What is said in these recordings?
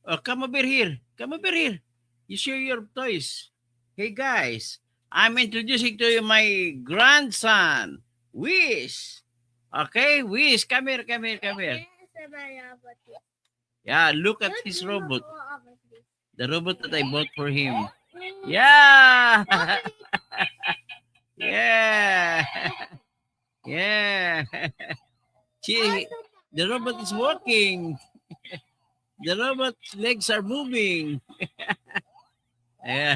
Oh, come over here. Come over here. You share your toys. Hey guys, I'm introducing to you my grandson, Wish. Okay, Wish, come here, come here, come here. Yeah, look at his robot. The robot that I bought for him. Yeah. Yeah. Yeah. See, the robot is walking. The robot's legs are moving. Yeah.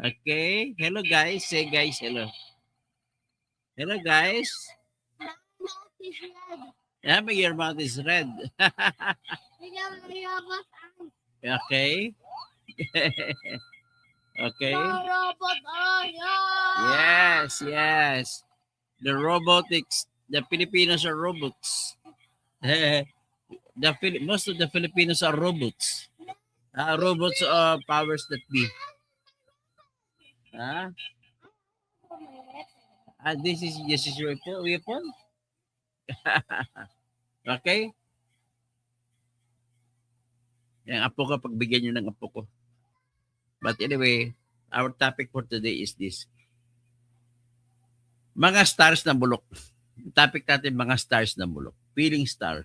Okay. Hello, guys. Say, guys, hello. Hello, guys. Yeah, but your mouth is red. Okay. Okay. Yes, yes. The robotics. The Filipinos are robots. Most of the Filipinos are robots. Robots are powers that be. Ah, this is your weapon. Okay? Yung apo ko, pagbigyan nyo ng apo ko. But anyway, our topic for today is this. Mga stars na bulok. Topic natin, mga stars na bulok. Feeling star.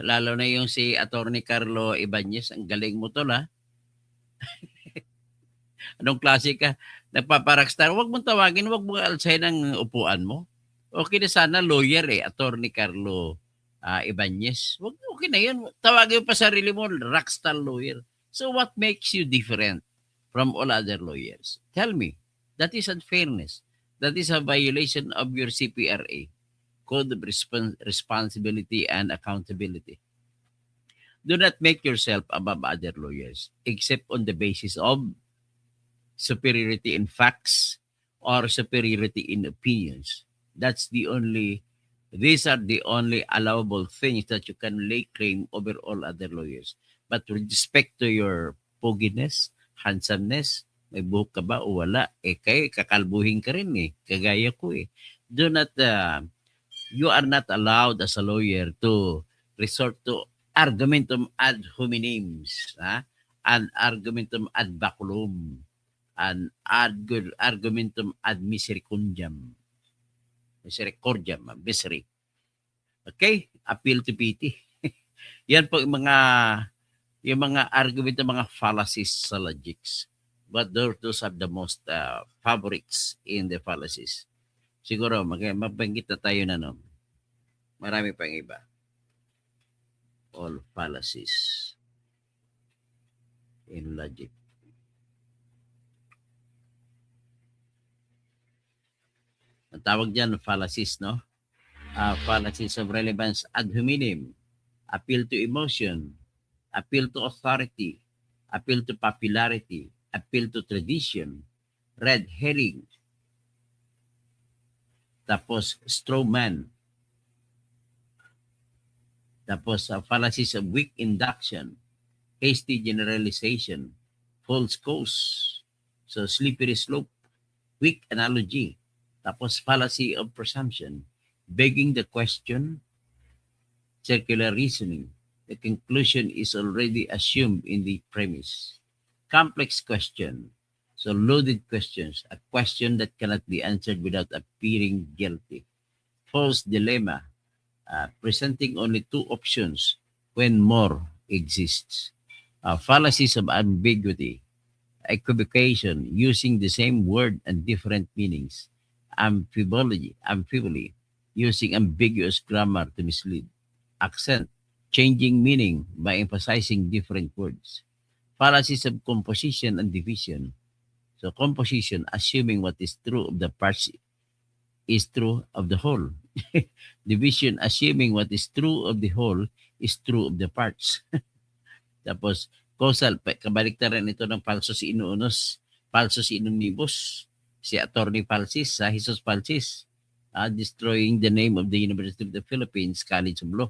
Lalo na yung si Attorney Carlo Ibanez. Ang galing mo to, ha? Anong klase ka? Nagpaparockstar. Huwag mong tawagin, huwag mong alsahin ang upuan mo. Okay na sana lawyer Attorney Carlo Ibanez. Okay na yun. Tawagin mo pa sarili mo, rockstar lawyer. So what makes you different from all other lawyers? Tell me. That is unfairness. That is a violation of your CPRA, Code of Responsibility and Accountability. Do not make yourself above other lawyers, except on the basis of superiority in facts or superiority in opinions. These are the only allowable things that you can lay claim over all other lawyers. But with respect to your poginess, handsomeness, may buhok ka ba o wala? Kakalbuhin ka rin kagaya ko You are not allowed as a lawyer to resort to argumentum ad hominems, and argumentum ad baculum, and argumentum ad misericordiam. Misery. Okay? Appeal to pity. Yan po yung mga argument ng mga fallacies sa logics. But those are the most favorites in the fallacies. Siguro, mabanggit na tayo na marami pang iba. All fallacies in logic. Ang tawag dyan, fallacies, no? Fallacies of relevance ad hominem, appeal to emotion, appeal to authority, appeal to popularity, appeal to tradition, red herring, tapos straw man, tapos fallacies of weak induction, hasty generalization, false cause, so slippery slope, weak analogy, tapos fallacy of presumption, begging the question, circular reasoning. The conclusion is already assumed in the premise. Complex question. So loaded questions. A question that cannot be answered without appearing guilty. False dilemma. Presenting only two options when more exists. Fallacies of ambiguity. Equivocation. Using the same word and different meanings. Amphibology. Using ambiguous grammar to mislead. Accent, changing meaning by emphasizing different words. Fallacies of composition and division. So composition, assuming what is true of the parts is true of the whole. Division, assuming what is true of the whole is true of the parts. Tapos, causal, kabaliktaran ito ng falsus inuunos, falsus inunibus. Si Attorney Falsis, Jesus Falsis, destroying the name of the University of the Philippines College of Law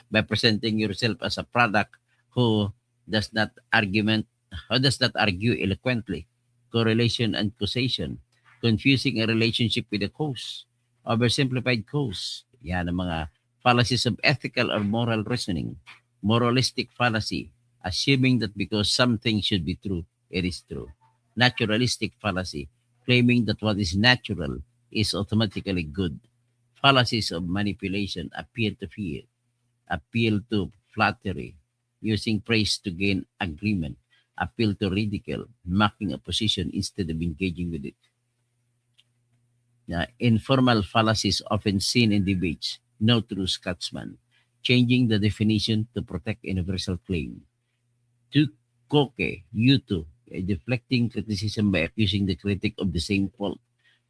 by presenting yourself as a product who does not argue eloquently, correlation and causation, confusing a relationship with a cause, oversimplified cause. Yan ang mga fallacies of ethical or moral reasoning, moralistic fallacy, assuming that because something should be true, it is true. Naturalistic fallacy, claiming that what is natural is automatically good. Fallacies of manipulation, appeal to fear, appeal to flattery, using praise to gain agreement, appeal to ridicule, mocking opposition instead of engaging with it. Informal fallacies often seen in debates, no true Scotsman, changing the definition to protect universal claim. To koke, you too, deflecting criticism by accusing the critic of the same fault,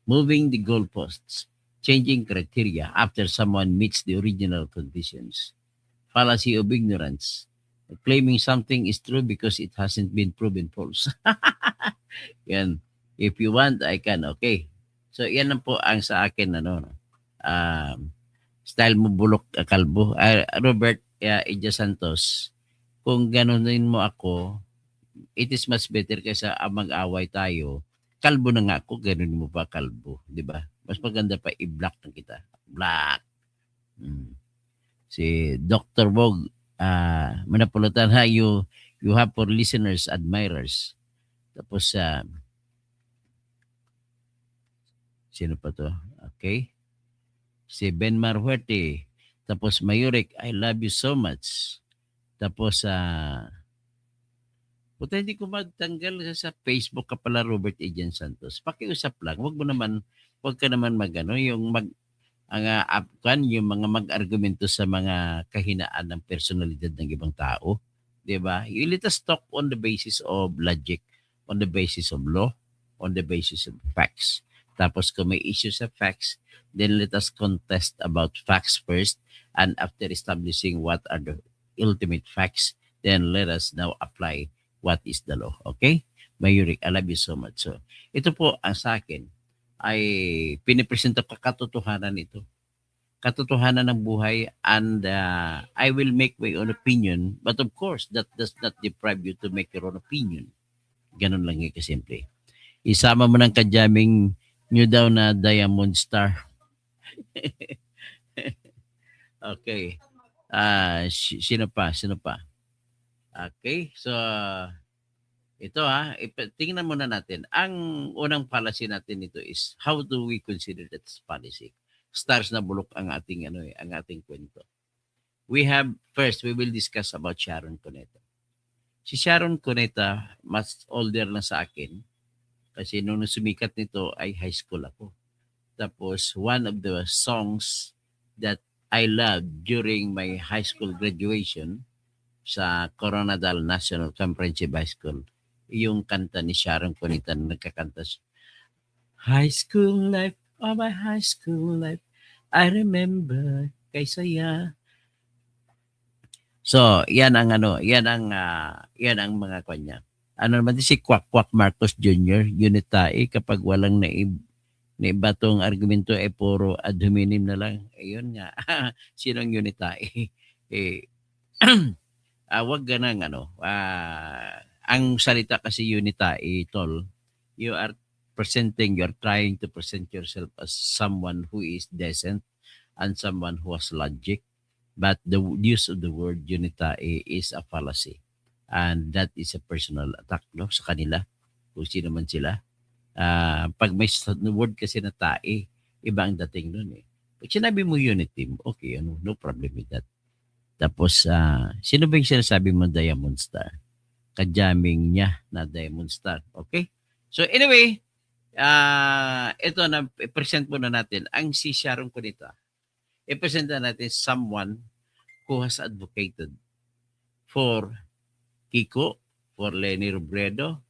moving the goalposts, changing criteria after someone meets the original conditions. Fallacy of ignorance, claiming something is true because it hasn't been proven false. Yan. If you want, I can. Okay. So, yan lang po ang sa akin, ano, style mo bulok kalbo. Robert Ija Santos, kung ganunin mo ako, it is much better kaysa mag-away tayo. Kalbo na nga ako, ganun mo pa kalbo. Di ba? Mas maganda pa i-black na kita. Black. Si Dr. Wog, manapulutan ha, you have for listeners, admirers. Tapos, sino pa to? Okay. Si Ben Marhuerte. Tapos, Mayuric, I love you so much. Tapos, puta, hindi ko magtanggal sa Facebook ka pala, Robert Ejan Santos. Pakiusap lang. Wag ka naman magano yung yung mga mag-argumento sa mga kahinaan ng personalidad ng ibang tao. 'Di ba? You let us talk on the basis of logic, on the basis of law, on the basis of facts. Tapos kung may issue sa facts, then let us contest about facts first, and after establishing what are the ultimate facts, then let us now apply what is the law. Okay? Mayuric, I love you so much. So, ito po ang sa akin ay pinipresenta ko katotohanan ito. Katotohanan ng buhay, and I will make my own opinion, but of course, that does not deprive you to make your own opinion. Ganun lang yung kasimple. Isama mo ng kadyaming nyo daw na Diamond Star. Okay. Sino pa? Okay. So, ito tingnan muna natin. Ang unang policy natin ito is how do we consider that policy? Stars na bulok ang ating ang ating kwento. We will discuss about Sharon Cuneta. Si Sharon Cuneta, mas older na sa akin kasi nung sumikat nito ay high school ako. Tapos one of the songs that I loved during my high school graduation sa Coronadal National Comprehensive High School, yung kanta ni Sharon Cuneta na nagkakanta siya. High school life, oh my high school life, I remember kay saya. So, yan ang mga kanya. Ano naman si Kwak Marcos Jr., Unitae, kapag walang naibatong argumento ay puro ad hominem na lang. Ayun nga. Sinong Unitae? Wag ganang ang salita kasi Unitae, tol, you are trying to present yourself as someone who is decent and someone who has logic. But the use of the word Unitae is a fallacy. And that is a personal attack sa kanila, kung sino man sila. Pag may word kasi na tae, iba ang dating nun eh. Pag sinabi mo unity, okay, no problem with that. Tapos, sino ba yung sinasabi mo Diamond Star? Kadyaming niya na Diamond Star. Okay? So anyway, ito na, i-present muna natin ang si Sharon Cuneta. I-present natin someone who has advocated for Kiko, for Leni Robredo,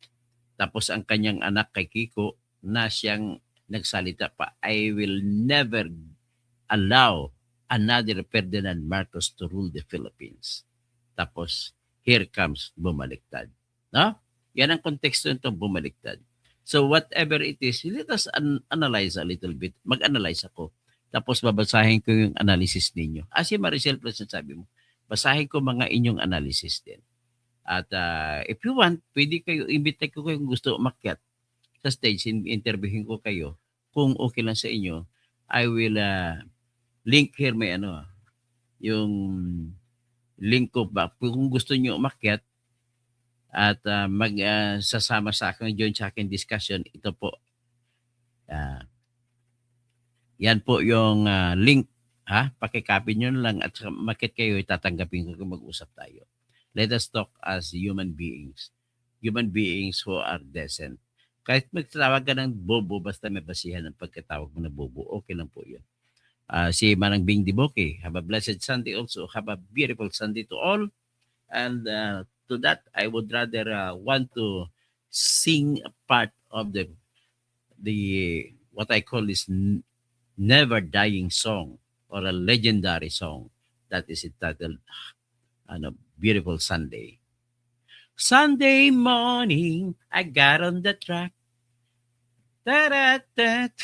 tapos ang kanyang anak kay Kiko na siyang nagsalita pa, I will never allow another Ferdinand Marcos to rule the Philippines. Tapos, here comes bumaliktad. No? Yan ang konteksto nito, bumaliktad. So whatever it is, let us analyze a little bit. Mag-analyze ako. Tapos babasahin ko yung analysis ninyo. As si Maricel Plus sabi mo, basahin ko mga inyong analysis din. At if you want, pwede kayo, invite ko kung gusto umakyat sa stage, interviewin ko kayo. Kung okay lang sa inyo, I will link here may yung link ko ba. Kung gusto niyo umakyat at sasama sa akin, join sa akin discussion, ito po. Yan po yung link. Pakicopy nyo lang at makit kayo, tatanggapin ko kung mag-usap tayo. Let us talk as human beings. Human beings who are decent. Kahit magtawag ka ng bobo, basta may basihan ng pagkatawag mo na bobo, okay lang po yun. Si Manang Bing Diboke, have a blessed Sunday also. Have a beautiful Sunday to all. And to that, I would rather want to sing a part of the what I call is never dying song or a legendary song that is entitled Beautiful Sunday. Sunday morning, I got on the track. Ta-da-da-da.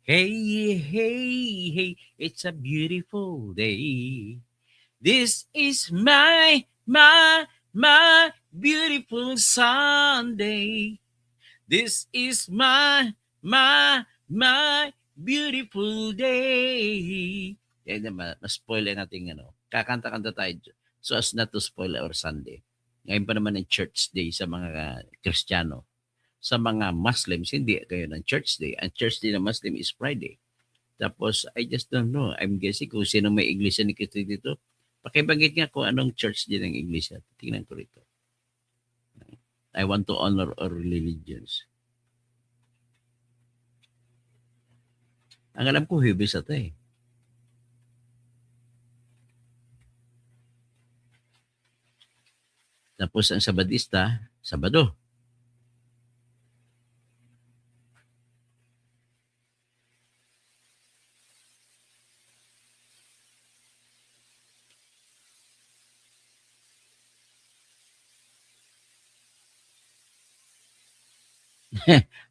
Hey, hey, hey, it's a beautiful day. This is my beautiful Sunday. This is my beautiful day. Yan naman, na-spoil natin kakanta-kanta tayo so as not to spoil our Sunday. Ngayon pa naman ng church day sa mga Kristiyano. Sa mga Muslims, hindi kayo ng church day. Ang church day ng Muslim is Friday. Tapos, I just don't know. I'm guessing kung sino may iglesia ni Kristo dito. Pakibanggit nga kung anong church din ng iglesia. Tingnan ko rito. I want to honor our religions. Ang alam ko, Hubis ito eh. Tapos ang Sabadista, Sabado.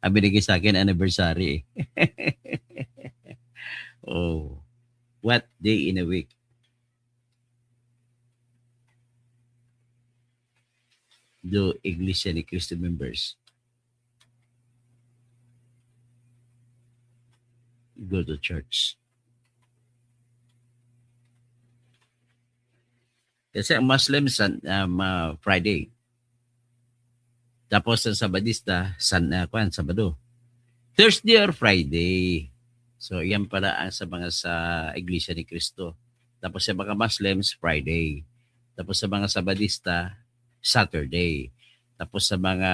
Ang binigay sa akin, anniversary eh. Oh, what day in a week? Do Iglesia ni Cristo members go to church? Kasi ang Muslim Friday. Tapos ang Sabadista Sabado. Thursday or Friday. So yan pala ang sa mga sa Iglesia ni Cristo. Tapos sa mga Muslims Friday. Tapos sa mga Sabadista Saturday. Tapos sa mga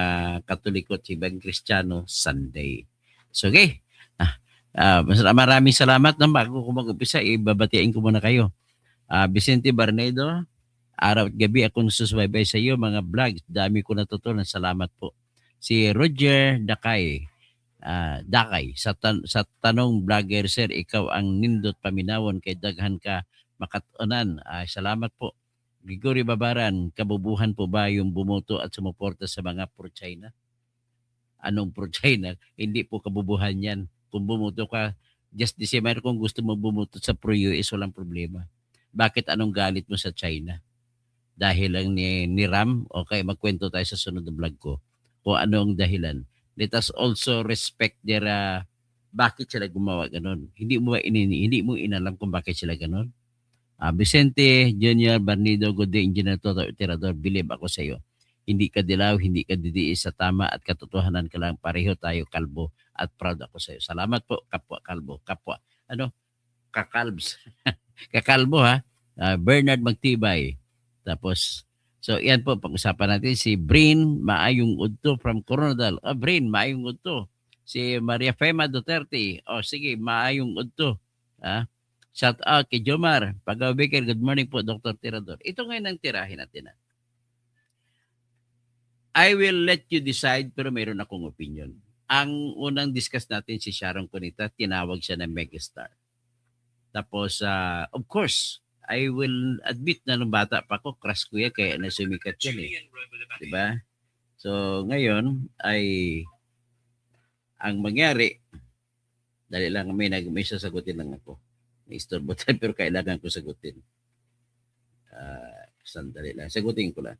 Katoliko at ibang Kristiyano Sunday. So okay. Maraming salamat na bago ko mag-umpisa, ibabatiin ko muna kayo. Vicente Barnedo, araw at gabi akong susubaybay sa iyo, mga vlogs. Dami ko natutunan. Salamat po. Si Roger Dakay, sa tanong vlogger, sir, ikaw ang nindot paminawon kay daghan ka makatunan. Salamat po. Gregory Babaran, kabubuhan po ba yung bumoto at sumuporta sa mga pro-China? Anong pro-China? Hindi po kabubuhan yan. Kung bumoto ka, just the same, kung gusto mo bumoto sa pro-US, walang problema. Bakit anong galit mo sa China? Dahil lang ni Ram? Okay, magkwento tayo sa sunod na vlog ko. Kung anong dahilan. Let us also respect their bakit sila gumawa ganon. Hindi mo inalam kung bakit sila ganon. Vicente Junior Barnido, good day, Engineer Toto Tirador, believe ako sa iyo. Hindi ka dilaw, hindi ka didiis sa tama at katotohanan ka lang. Pareho tayo, kalbo, at proud ako sa iyo. Salamat po, kapwa kalbo. Kapwa, kakalbs. Kakalbo ha. Bernard Magtibay. Tapos, so yan po, pag-usapan natin si Brin Maayong Udto from Coronadal. Brin, Maayong Udto. Si Maria Fema Duterte. Sige, Maayong Udto. Shout out kay Jomar. Pag-Baker, good morning po, Dr. Tirador. Ito ngayon ang tirahin natin. I will let you decide, pero mayroon akong opinion. Ang unang discuss natin si Sharon Cunita, tinawag siya na megastar. Tapos, of course, I will admit na nung bata pa ako, crush ko yan, kaya nasumikat yan eh. Diba? So, ngayon, ang mangyari, dali lang may sasagutin lang ako. May istorbo tayo, pero kailangan ko sagutin. Sandali lang. Sagutin ko lang.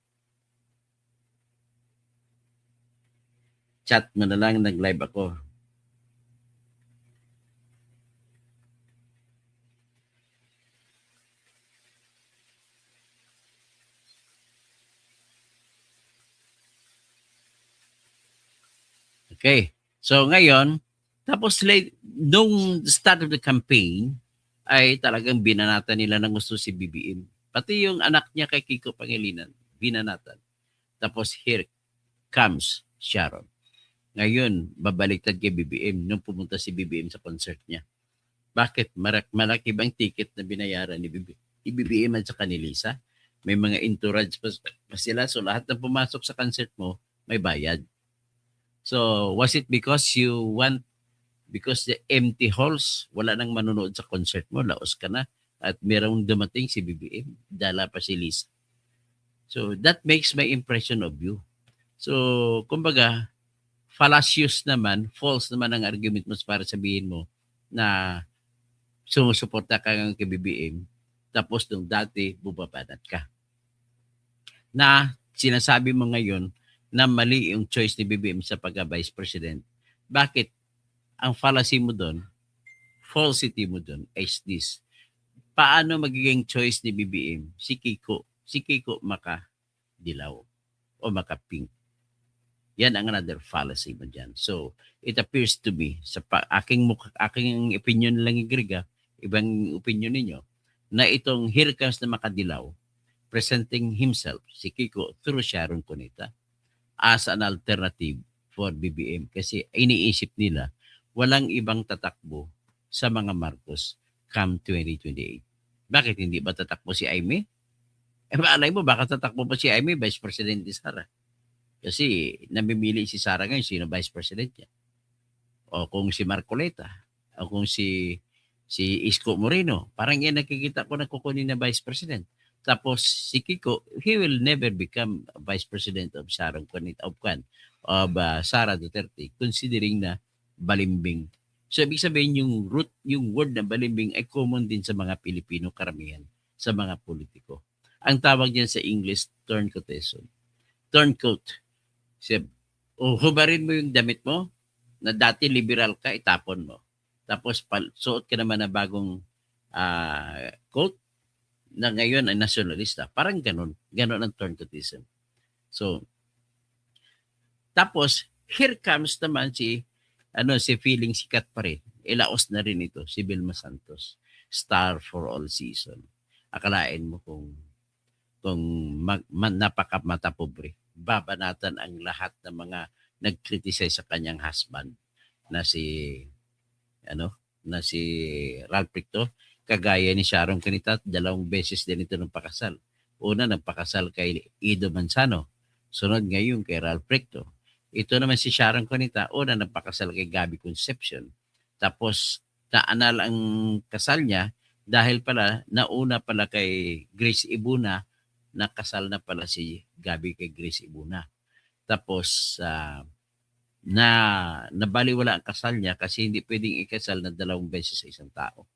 Chat mo na lang, nag-live ako. Okay. So ngayon, tapos nung start of the campaign, ay talagang binanatan nila ng gusto si BBM. Pati yung anak niya kay Kiko Pangilinan, binanatan. Tapos here comes Sharon. Ngayon, babaliktad kay BBM nung pumunta si BBM sa concert niya. Bakit? Malaki bang ticket na binayaran ni BBM at sa kanilisa? May mga entourage pa sila. So lahat ng pumasok sa concert mo, may bayad. So was it because because the empty halls, wala nang manonood sa concert mo, laos ka na, at merong dumating si BBM, dala pa si Lisa. So that makes my impression of you. So kumbaga, fallacious naman, false naman ang argument mo para sabihin mo na sumusuporta ka ng kay BBM, tapos nung dati, bubabanat ka. Na sinasabi mo ngayon na mali yung choice ni BBM sa pagka-Vice President. Bakit? Ang fallacy mo doon, falsity mo doon is this. Paano magiging choice ni BBM? Si Kiko maka-dilaw o maka-pink. Yan ang another fallacy mo dyan. So, it appears to be, sa aking opinion lang igriga, ibang opinion ninyo, na itong here comes na makadilaw, presenting himself, si Kiko, through Sharon Cunita, as an alternative for BBM. Kasi iniisip nila, walang ibang tatakbo sa mga Marcos come 2028. Bakit hindi ba tatakbo si Aimee? Maalay mo, baka tatakbo pa si Aimee, Vice President ni Sara. Kasi namimili si Sara ngayon, sino Vice President niya. O kung si Marcoleta, o kung si Isko Moreno. Parang yan nakikita ko na kukunin na Vice President. Tapos si Kiko, he will never become Vice President of Sharon Cunita of Sara Duterte, considering na balimbing. So ibig sabihin yung word na balimbing ay common din sa mga Pilipino karamihan, sa mga politiko. Ang tawag niyan sa English, turncoatism. Turncoat. Hubarin mo yung damit mo na dati liberal ka, itapon mo. Tapos suot ka naman na bagong coat na ngayon ay nationalista. Parang ganun. Ganun ang turncoatism. So, tapos, here comes naman si feeling sikat pa rin. Ilaos na rin ito, si Vilma Santos. Star for all season. Akalain mo kung napakamatapobri. Babanatan ang lahat ng mga nag-criticize sa kanyang husband na si Ralph Ricto, kagaya ni Sharon Cunita, 2 beses din ito ng pakasal. Una, nagpakasal kay Ido Manzano. Sunod ngayon kay Ralph Ricto. Ito naman si Sharon Cunita, una nagpakasal kay Gabby Concepcion. Tapos, naanal ang kasal niya dahil pala, nauna pala kay Grace Ibuna, nakasal na pala si Gabby kay Grace Ibuna. Tapos, nabaliwala ang kasal niya kasi hindi pwedeng ikasal na 2 beses sa isang tao.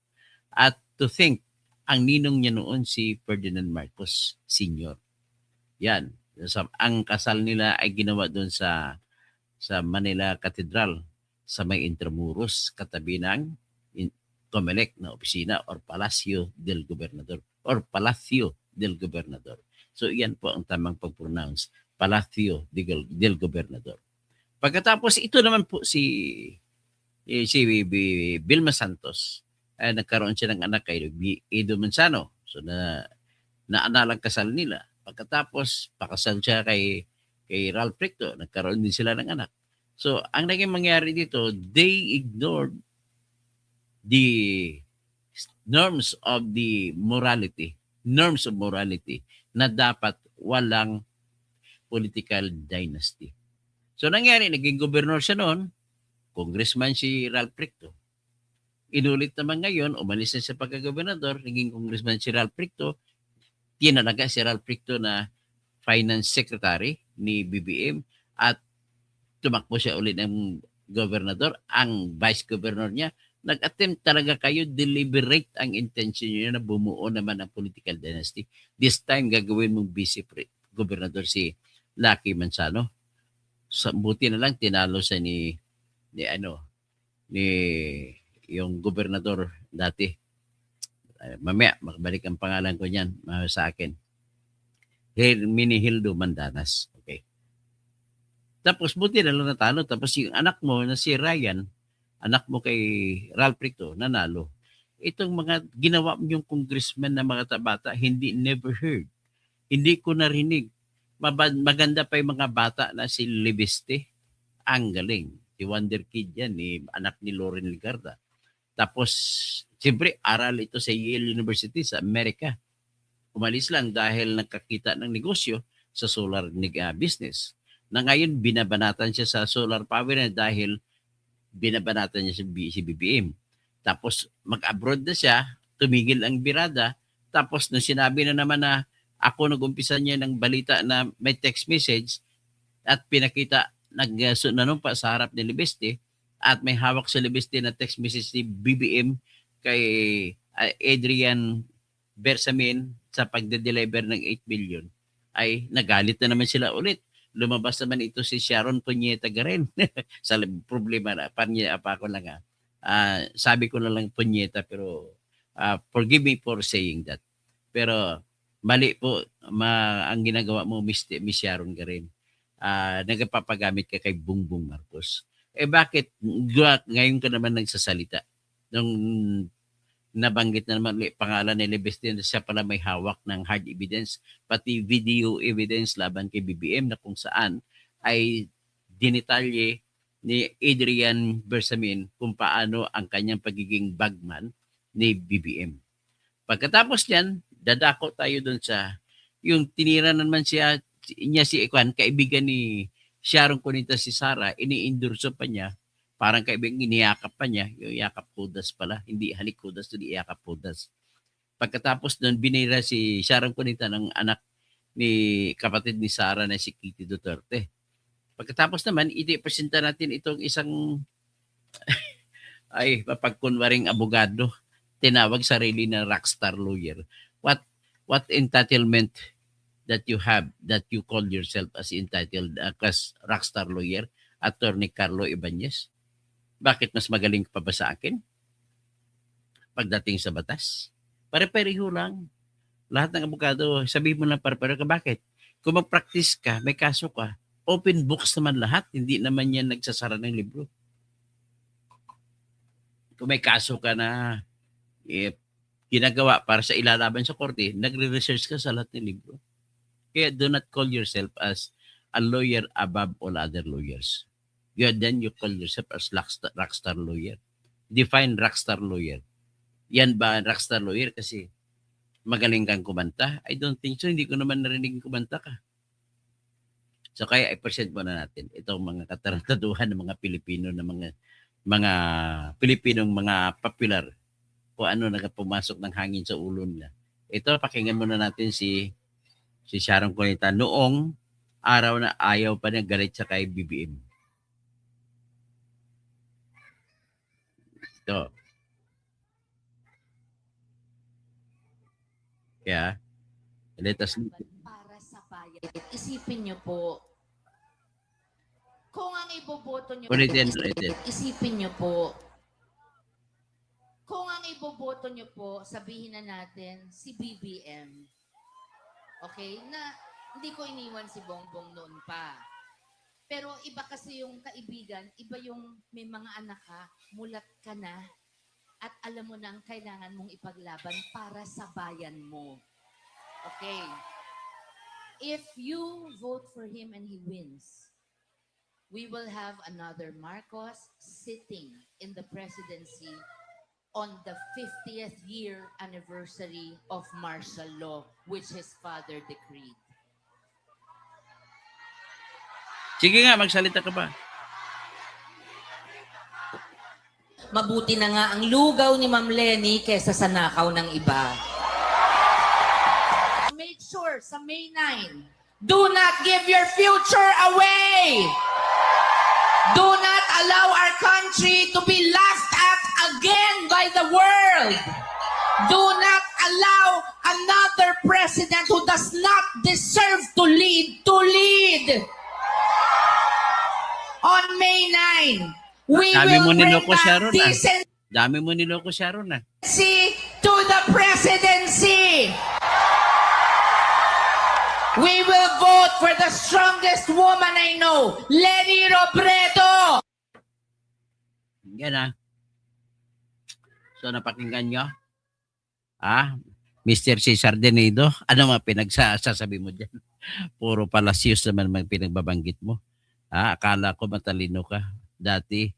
At to think, ang ninong niya noon si Ferdinand Marcos Sr. Yan. Ang kasal nila ay ginawa doon sa Manila Cathedral sa may Intramuros, katabi ng COMELEC na opisina or Palacio del Gobernador. So yan po ang tamang pag-pronounce, Palacio del Gobernador. Pagkatapos ito naman po si Vilma Santos, ay nagkaroon siya ng anak kay Ido Manzano. So naanalang kasal nila. Pagkatapos pakasal siya kay Ralph Ricto, nagkaroon din sila ng anak. So ang naging mangyari dito, they ignored the norms of morality na dapat walang political dynasty. So nangyari, naging gobernador siya noon, congressman si Ralph Ricto. Inulit naman ngayon, umalis na sa pagkagobernador, naging congressman si Ralph Ricto, tinalaga si Ralph Ricto na finance secretary ni BBM at tumakbo siya ulit ng gobernador. Ang vice governor niya, nag-attempt talaga kayo, deliberate ang intention niyo na bumuo naman ang political dynasty. This time, gagawin mong vice gobernador si Lucky Manzano. Buti na lang tinalo sa ni yung gobernador dati. Mamaya, makabalik ang pangalan ko niyan sa akin. Herminihildo Mandanas. Okay. Tapos buti na lang natalo. Tapos yung anak mo na si Ryan, anak mo kay Ralph Ricto, nanalo. Itong mga ginawa yung congressman na mga bata, hindi never heard. Hindi ko narinig. Maganda pa yung mga bata na si Libeste. Ang galing. Si Wonder Kid yan, anak ni Lauren Ligarda. Tapos, siyempre, aral ito sa Yale University sa Amerika. Umalis lang dahil nakakita ng negosyo sa solar business. Na ngayon, binabanatan siya sa solar power na dahil binabanatan niya si BBM. Tapos, mag-abroad na siya, tumigil ang birada. Tapos, nung sinabi na naman na ako nag-umpisa niya ng balita na may text message at pinakita, nagsunanumpa sa harap ni Libeste at may hawak sa Libeste na text message ni BBM kay Adrian Bersamin sa pagde-deliver ng 8 billion, ay nagalit na naman sila ulit. Lumabas naman ito si Sharon Puñeta Garen. Sa problema na, pa ako lang sabi ko na lang Puñeta, pero forgive me for saying that. Pero mali po ang ginagawa mo, Miss Sharon Garen. Nagpapagamit ka kay Bongbong Marcos. Bakit ngayon ka naman nagsasalita? Nung nabanggit na naman pangalan ni Libeste na siya pala may hawak ng hard evidence, pati video evidence laban kay BBM na kung saan ay dinitalye ni Adrian Bersamin kung paano ang kanyang pagiging bagman ni BBM. Pagkatapos niyan, dadako tayo dun sa yung tinira naman niya si Ekwan, kaibigan ni Sharon Cunita si Sara, ini-endorso pa niya. Parang kaibigan, iniyakap pa niya. Yung yakap Judas pala. Hindi halik Judas, hindi yakap Judas. Pagkatapos nun, binira si Sharon Cunita ng anak ni kapatid ni Sara na si Kitty Duterte. Pagkatapos naman, i-presenta natin itong isang ay mapagkunwaring abogado. Tinawag sarili na rockstar lawyer. What entitlement that you have, that you call yourself as entitled as rockstar lawyer, Attorney Carlo Ibanez? Bakit mas magaling pa ba sa akin? Pagdating sa batas? Pare-pareho lang. Lahat ng abogado, sabihin mo lang pare-pareho ka. Bakit? Kung mag-practice ka, may kaso ka, open books naman lahat. Hindi naman yan nagsasara ng libro. Kung may kaso ka na ginagawa para sa ilalaban sa korte, nagre-research ka sa lahat ng libro. Kaya do not call yourself as a lawyer above all other lawyers. Then you call yourself as rockstar lawyer. Define rockstar lawyer. Yan ba rockstar lawyer kasi magaling kang kumanta? I don't think so. Hindi ko naman narinig kumanta ka. So kaya i-present muna natin itong mga katarantaduhan ng mga Pilipino na mga Pilipinong mga popular o ano nagpumasok ng hangin sa ulo nila. Ito, pakinggan muna natin si Sharon Cunita noong araw na ayaw pa niya galit sa kay BBM. Ito. Kaya, let us para sa bayan. Isipin niyo po, kung ang iboboto niyo isipin niyo po, kung ang iboboto niyo po, sabihin na natin, si BBM. Okay? Na hindi ko iniwan si Bongbong noon pa. Pero iba kasi yung kaibigan, iba yung may mga anak ka, mulat ka na, at alam mo na ang kailangan mong ipaglaban para sa bayan mo. Okay? If you vote for him and he wins, we will have another Marcos sitting in the presidency on the 50th year anniversary of martial law, which his father decreed. Sige nga, magsalita ka pa. Mabuti na nga ang lugaw ni Ma'am Lenny kesa sa nakaw ng iba. Make sure sa May 9, do not give your future away! Do not allow our country to be laughed at again by the world! Do not allow another president who does not deserve to lead! On May 9, we will bring back decency Dami mo niloko Sharon na. To the presidency. We will vote for the the strongest woman I know, Lenny Robredo! Yan So napakinggan nyo? Mr. Cesar Dinedo, ano mga pinagsasabi mo dyan? Puro palasyos naman mga pinagbabanggit mo. Akala ko matalino ka. Dati,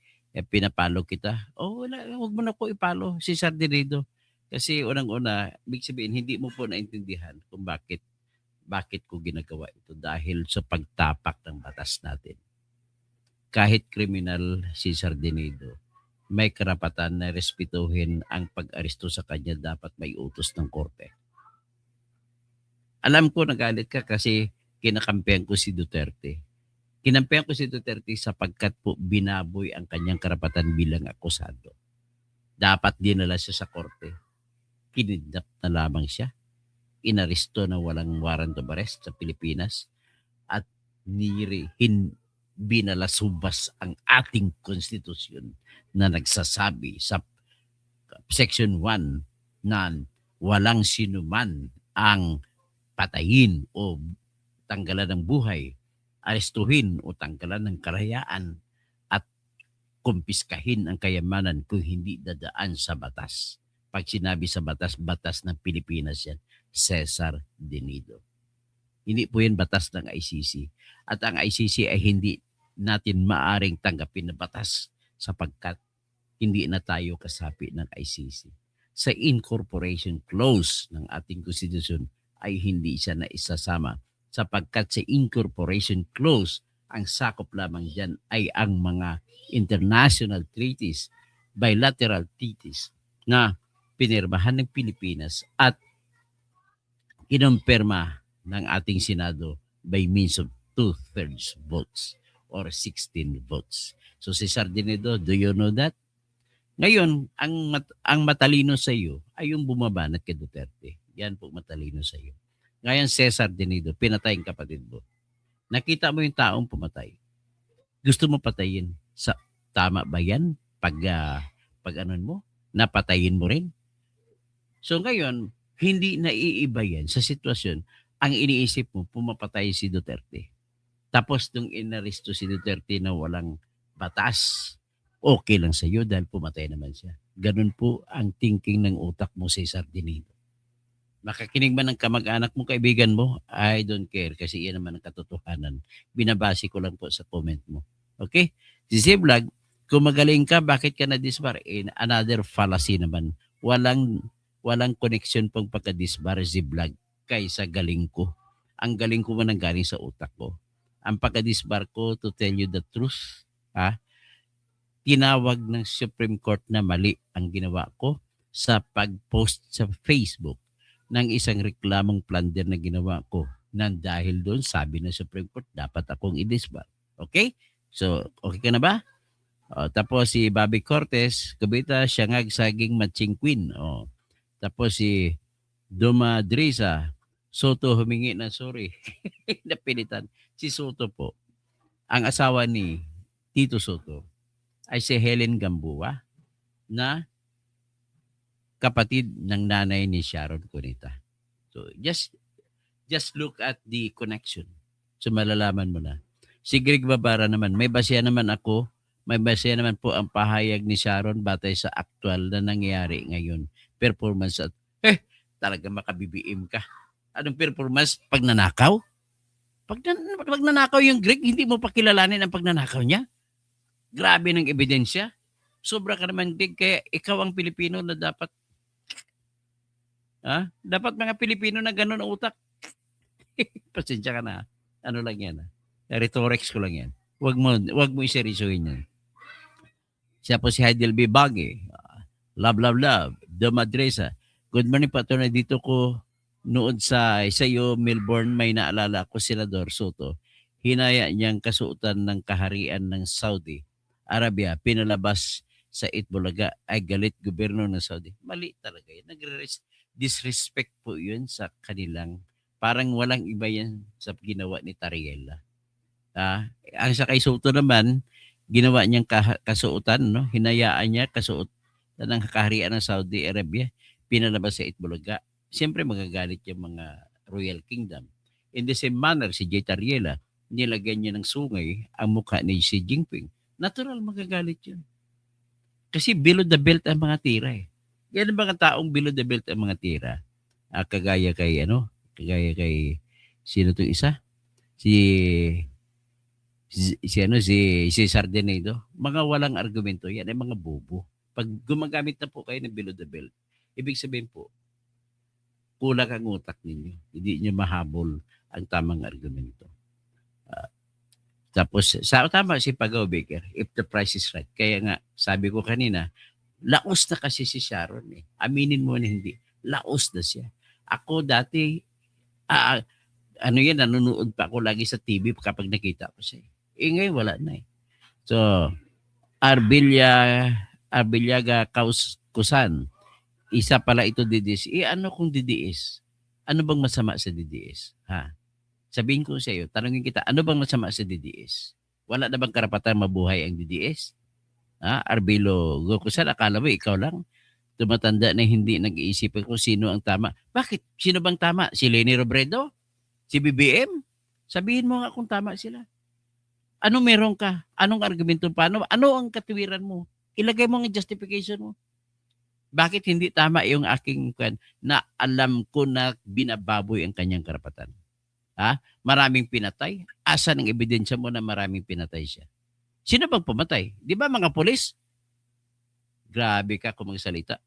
pinapalo kita. Huwag mo na po ipalo, Cesar Dinedo. Kasi unang-una, ibig sabihin, hindi mo po naintindihan kung bakit ko ginagawa ito dahil sa pagtapak ng batas natin. Kahit kriminal si Sardinedo, may karapatan na respetuhin ang pag-aresto sa kanya, dapat may utos ng korte. Alam ko nagalit ka kasi kinakampihan ko si Duterte. Kinampihan ko si Duterte sapagkat po binaboy ang kanyang karapatan bilang akusado. Dapat dinala siya sa korte. Kinidnap na lamang siya. Inaresto na walang warrant of arrest sa Pilipinas at binalasubas ang ating konstitusyon na nagsasabi sa Section 1 na walang sinuman ang patayin o tanggalan ng buhay, arestuhin o tanggalan ng karayaan at kumpiskahin ang kayamanan kung hindi dadaan sa batas. Pag sinabi sa batas, batas ng Pilipinas yan, Cesar Dinedo. Hindi po yan batas ng ICC. At ang ICC ay hindi natin maaring tanggapin na batas sapagkat hindi na tayo kasapi ng ICC. Sa incorporation clause ng ating konstitusyon ay hindi siya na isasama sapagkat sa incorporation clause ang sakop lamang dyan ay ang mga international treaties, bilateral treaties na pinirmahan ng Pilipinas at kinumpirma ng ating Senado by means of 2/3 votes or 16 votes. So si Sardinedo, do you know that? Ngayon, ang matalino sa iyo ay yung bumabanat kay Duterte. Yan po matalino sa iyo. Ngayon, Cesar Dinedo, pinatay ang kapatid mo. Nakita mo yung taong pumatay. Gusto mo patayin. Tama ba yan? Pag anon mo, napatayin mo rin. So ngayon, hindi naiiba yan sa sitwasyon. Ang iniisip mo, pumapatay si Duterte. Tapos nung inaresto si Duterte na walang batas, okay lang sa iyo dahil pumatay naman siya. Ganun po ang thinking ng utak mo, Cesar Dinedo. Makakinig man ng kamag-anak mo, kaibigan mo, I don't care kasi yan naman ang katotohanan. Binabase ko lang po sa comment mo. Okay? Si Vlog, kung magaling ka, bakit ka na-disbar? Another fallacy naman. Walang connection pong pagka-disbar si Vlog kaysa galing ko. Ang galing ko man ang galing sa utak ko. Ang pagka-disbar ko, to tell you the truth, tinawag ng Supreme Court na mali ang ginawa ko sa pag-post sa Facebook ng isang reklamong plunder na ginawa ko. Nang dahil doon, sabi ng Supreme Court, dapat akong i-disbar. Okay? So, okay ka na ba? Tapos si Bobby Cortez, kabita, siyangag saging matching queen. Tapos si Doma Drisa, Soto humingi na sorry. Napilitan. Si Soto po, ang asawa ni Tito Soto ay si Helen Gamboa na kapatid ng nanay ni Sharon Cunita. So just look at the connection. So malalaman mo na. Si Greg Babara naman, may basya naman ako, may basya naman po ang pahayag ni Sharon batay sa aktual na nangyayari ngayon. Performance at, talaga makabibiim ka. Anong performance? Pagnanakaw? Pagnanakaw yung Greg, hindi mo pa kilalanin ang pagnanakaw niya? Grabe ng ebidensya. Sobra ka naman, Greg, kaya ikaw ang Pilipino na dapat, dapat mga Pilipino na gano'n ang utak. Pasensya ka na. Ano lang yan. Rhetorics ko lang yan. Wag mo iseryosohin yan. Siya po si Heidelby Bagay. Love. The Madresa. Good morning, Patrona. Dito ko noon sa iyo, Melbourne, may naalala ko Senador Soto. Hinaya niyang kasuotan ng kaharian ng Saudi Arabia. Pinalabas sa Itbulaga ay galit gobyerno ng Saudi. Mali talaga yan. Disrespect po yun sa kanilang, parang walang iba yan sa ginawa ni Tariela. Ang sa kay Soto naman, ginawa niyang kasuotan, no? Hinayaan niya kasuotan ng kaharian ng Saudi Arabia, pinalabas sa Itbulaga. Siyempre magagalit yung mga Royal Kingdom. In the same manner, si J. Tariela, nilagyan niya ng sungay ang mukha ni Xi Jinping. Natural magagalit yun. Kasi below the belt ang mga tira eh. Yan ang mga taong below the belt ang mga tira. Kagaya kay sino to isa? Si si Sardinedo. Mga walang argumento yan ay mga bobo. Pag gumagamit na po kayo ng below the belt, ibig sabihin po, kulang ang utak ninyo. Hindi niyo mahabol ang tamang argumento. Tapos, tama si Pagaw Baker, if the price is right. Kaya nga, sabi ko kanina, laos na kasi si Sharon eh. Aminin mo na hindi. Laos na siya. Ako dati, nanonood pa ako lagi sa TV kapag nakita ko siya. Ngayon wala na eh. So, Arbiliaga Kusan, isa pala ito DDS. Ano kung DDS? Ano bang masama sa DDS? Ha? Sabihin ko sa iyo, tanungin kita, ano bang masama sa DDS? Wala na bang karapatan mabuhay ang DDS? Arbilo Gokusan, akala mo ikaw lang? Tumatanda na hindi nag-iisip kung sino ang tama. Bakit? Sino bang tama? Si Leni Robredo? Si BBM? Sabihin mo nga kung tama sila. Ano meron ka? Anong argumento pa? Ano ang katuwiran mo? Ilagay mo ang justification mo. Bakit hindi tama yung aking na alam ko na binababoy ang kanyang karapatan? Maraming pinatay? Asan ang ebidensya mo na maraming pinatay siya? Sino bang pumatay? Di ba mga pulis? Grabe ka kung magsalita.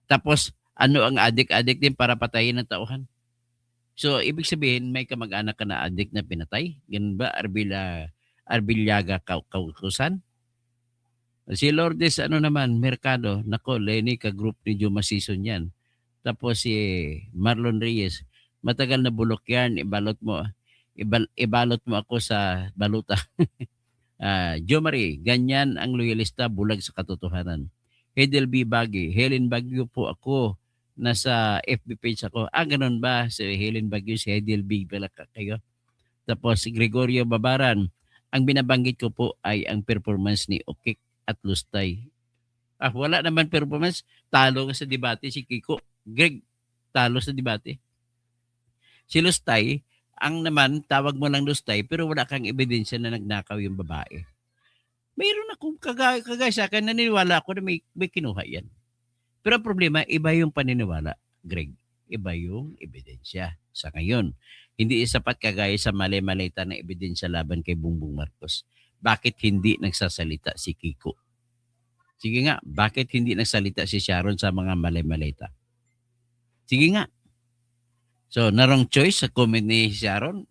Tapos, ano ang adik-adik din para patayin ng tauhan? So, ibig sabihin, may kamag-anak ka na adik na pinatay? Ganun ba? Arbiliaga Kaukusan? Si Lourdes, Mercado. Nako, Lenny, ka-group ni Juma Season yan. Tapos si Marlon Reyes, matagal na bulok yan, ibalot mo ako sa baluta. Jomari, ganyan ang loyalista, bulag sa katotohanan. Hedel B. Baggy, Helen Baguio po ako, nasa FB page ako. Ganun ba? Si Helen Baguio, si Hedel B. pala kayo. Tapos si Gregorio Babaran, ang binabanggit ko po ay ang performance ni Okik at Lustay. Wala naman performance, talo nga sa debate si Kiko. Greg, talo sa debate. Si Lustay, ang naman, tawag mo lang Lustay, pero wala kang ebidensya na nagnakaw yung babae. Mayroon akong kagaya sa akin, naniniwala ako na may kinuha yan. Pero ang problema, iba yung paniniwala, Greg. Iba yung ebidensya sa ngayon. Hindi sapat kagaya sa mali-malita na ebidensya laban kay Bongbong Marcos. Bakit hindi nagsasalita si Kiko? Sige nga, bakit hindi nagsalita si Sharon sa mga mali-malita? Sige nga. So, na wrong choice sa comment ni Sharon?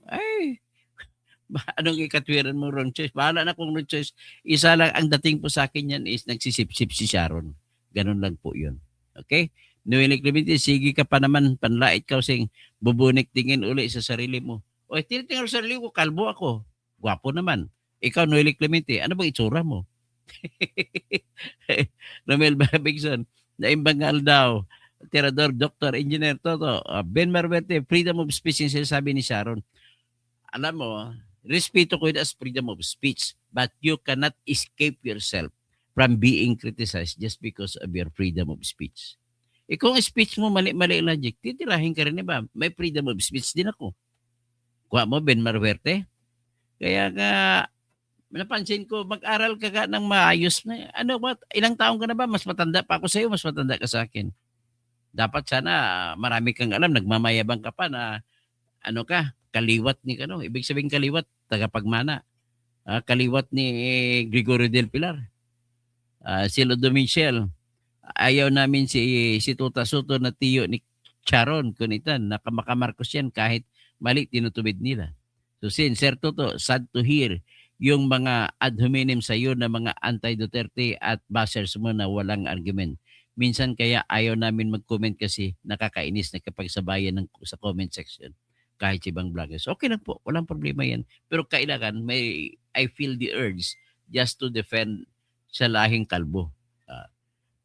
Anong ikatwiran mo wrong choice? Bahala na kung wrong choice. Isa lang, ang dating po sa akin yan is nagsisip-sip si Sharon. Ganun lang po yun. Okay? Noelik Clemente, sige ka pa naman, panlait ka sing bubunik tingin uli sa sarili mo. Tinitingnan sa sarili ko, kalbo ako. Gwapo naman. Ikaw, Noelik Clemente, ano bang itsura mo? Romel Babigson, naimbangal daw. Tirador, Dr. Engineer Toto, Ben Marverte, freedom of speech yung sinasabi ni Sharon. Alam mo, respeto ko yun as freedom of speech, but you cannot escape yourself from being criticized just because of your freedom of speech. Kung speech mo mali-mali logic, titirahin ka rin, ba? May freedom of speech din ako. Kuha mo, Ben Marverte. Kaya nga, napansin ko, mag-aral ka ng maayos na. Ilang taong ka na ba? Mas matanda pa ako sa iyo, mas matanda ka sa akin. Dapat sana marami kang alam, nagmamayabang ka pa na kaliwat ni ibig sabihin kaliwat, tagapagmana. Kaliwat ni Gregorio del Pilar. Si Lodo Michel, ayaw namin si Tuta Soto na tiyo ni Sharon Kunitan, nakamakamarkos yan kahit mali tinutubid nila. So Sir Toto, sad to hear yung mga ad hominem sa iyo na mga anti-Duterte at bashers mo na walang argument. Minsan kaya ayaw namin mag-comment kasi nakakainis na kapag sabayan sa comment section kahit ibang vloggers. Okay lang po, walang problema yan. Pero kailangan I feel the urge just to defend sa lahing kalbo.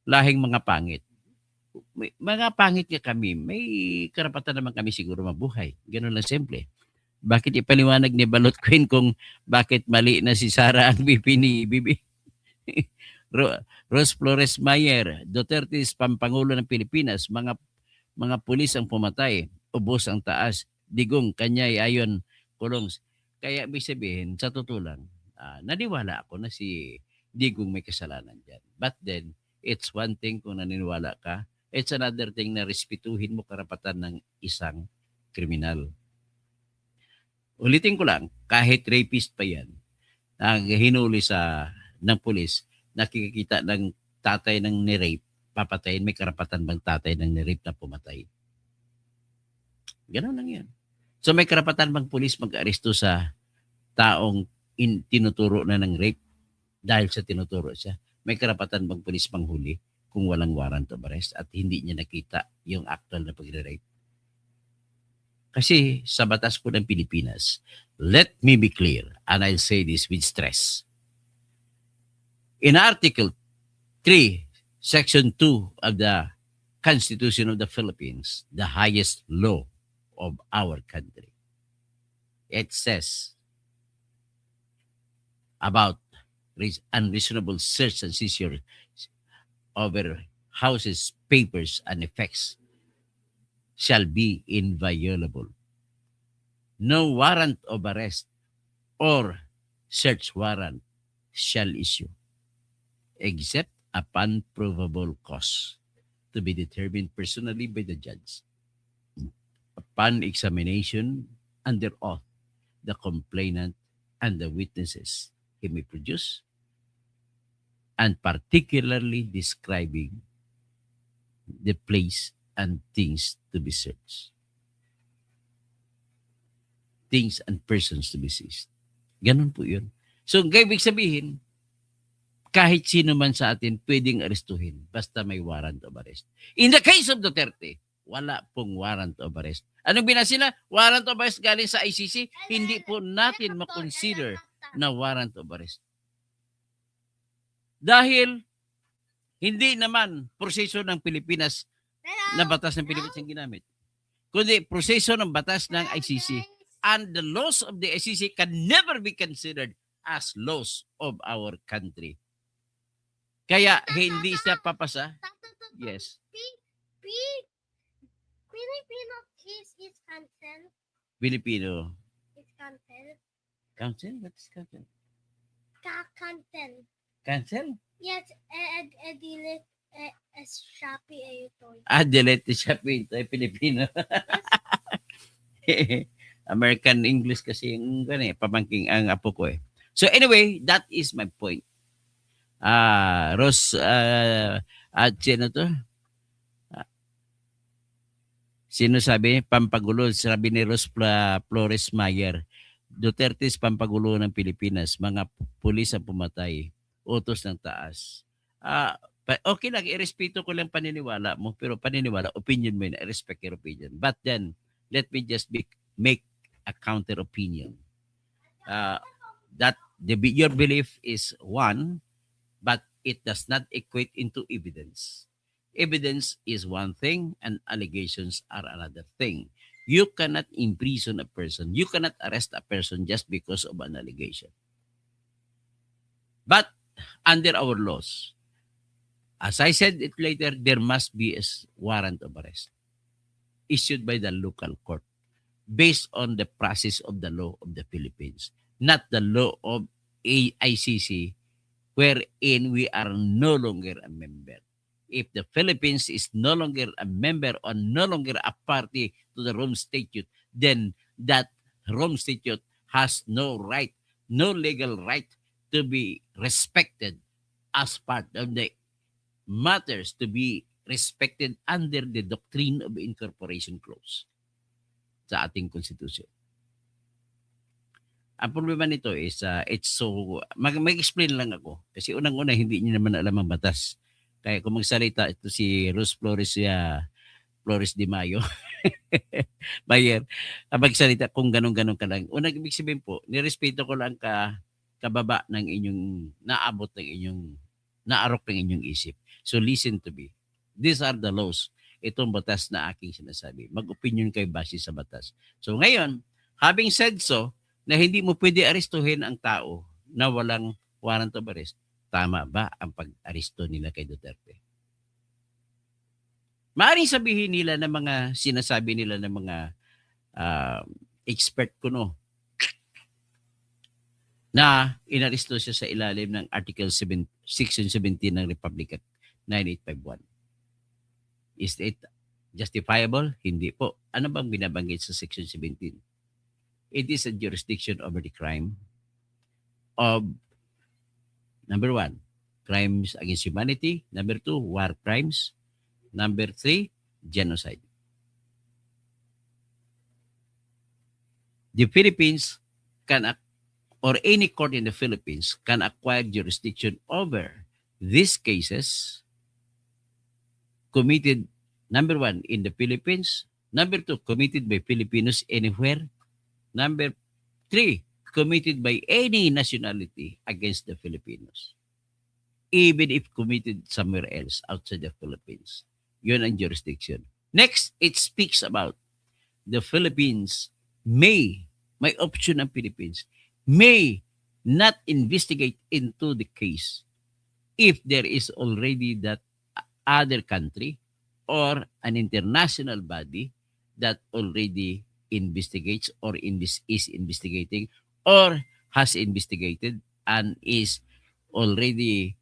Lahing mga pangit. Mga pangit ka kami, may karapatan naman kami siguro mabuhay. Ganun lang simple. Bakit ipaliwanag ni Balot Queen kung bakit mali na si Sara ang BP ni Bibi? Rose Flores Mayer, Duterte is pampangulo ng Pilipinas, mga pulis ang pumatay, ubos ang taas, Digong, kanya'y ayon, kulong. Kaya ibig sabihin, sa totoo lang, naniwala ako na si Digong may kasalanan dyan. But then, it's one thing kung naniniwala ka. It's another thing na respetuhin mo karapatan ng isang kriminal. Ulitin ko lang, kahit rapist pa yan, ang hinuli ng pulis, nakikita ng tatay ng ni-rape, papatayin, may karapatan bang tatay ng ni-rape na pumatay? Ganun lang yan. So may karapatan bang pulis mag-aresto sa taong tinuturo na ng rape dahil sa tinuturo siya? May karapatan bang pulis manghuli kung walang warrant of arrest at hindi niya nakita yung actual na pagre-rape? Kasi sa batas po ng Pilipinas, let me be clear, and I'll say this with stress. In Article 3, Section 2 of the Constitution of the Philippines, the highest law of our country, it says about unreasonable search and seizure over houses, papers, and effects shall be inviolable. No warrant of arrest or search warrant shall issue, except upon provable cause to be determined personally by the judge. Upon examination under oath, the complainant and the witnesses he may produce, and particularly describing the place and things to be searched. Things and persons to be seized. Ganun po yun. So, ibig sabihin, kahit sino man sa atin pwedeng arestuhin basta may warrant of arrest. In the case of Duterte, wala pong warrant of arrest. Anong binasa nila? Warrant of arrest galing sa ICC? Hindi po natin makonsider na warrant of arrest. Dahil hindi naman proseso ng Pilipinas na batas ng Pilipinas ang ginamit, kundi proseso ng batas ng ICC. And the laws of the ICC can never be considered as laws of our country. Kaya hindi siya papasa. Yes. Filipino is cancel. Filipino. It's cancel. Cancel? What is cancel? Cancel. Cancel? Yes, delete Shopee ito. Delete siya pinto. Filipino. American English kasi yung pamangking ang apo ko eh. So anyway, that is my point. Rose, sino to? Sino sabi? Pampagulo. Sabi ni Rose Flores Mayer. Duterte's pampagulo ng Pilipinas. Mga pulis ang pumatay. Utos ng taas. Okay lang, irespeto ko lang paniniwala mo. Pero paniniwala, opinion mo yun. I respect your opinion. But then, let me just make a counter opinion. That your belief is one, but it does not equate into evidence. Evidence is one thing and allegations are another thing. You cannot imprison a person. You cannot arrest a person just because of an allegation. But under our laws, as I said it later, there must be a warrant of arrest issued by the local court based on the process of the law of the Philippines, not the law of ICC, wherein we are no longer a member. If the Philippines is no longer a member or no longer a party to the Rome Statute, then that Rome Statute has no right, no legal right to be respected as part of the matters to be respected under the doctrine of incorporation clause sa ating konstitusyon. Ang problema nito is, it's so, mag-explain lang ako. Kasi unang-una, hindi niyo naman alam ang batas. Kaya kung magsalita ito si Rose Flores de Mayo, Bayer, magsalita kung ganun-ganun ka lang. Unang ibig sabihin po, nirespeto ko lang kababa ng inyong, naabot ng inyong, naarok ng inyong isip. So listen to me. These are the laws. Itong batas na aking sinasabi. Mag-opinion kayo base sa batas. So ngayon, having said so, na hindi mo pwede arestuhin ang tao na walang warrant of arrest, tama ba ang pag-aresto nila kay Duterte? Maaring sabihin nila ng mga sinasabi nila ng mga expert kuno na inaresto siya sa ilalim ng Article 7, Section 17 ng Republic Act 9851. Is it justifiable? Hindi po. Ano bang binabanggit sa Section 17? It is a jurisdiction over the crime of, number 1, crimes against humanity. Number 2, war crimes. Number 3, genocide. The Philippines can, or any court in the Philippines can acquire jurisdiction over these cases committed, number 1, in the Philippines. Number 2, committed by Filipinos anywhere. Number 3, committed by any nationality against the Filipinos. Even if committed somewhere else outside the Philippines. Yun ang jurisdiction. Next, it speaks about the Philippines may option ng Philippines, may not investigate into the case if there is already that other country or an international body that already investigates or is investigating or has investigated and is already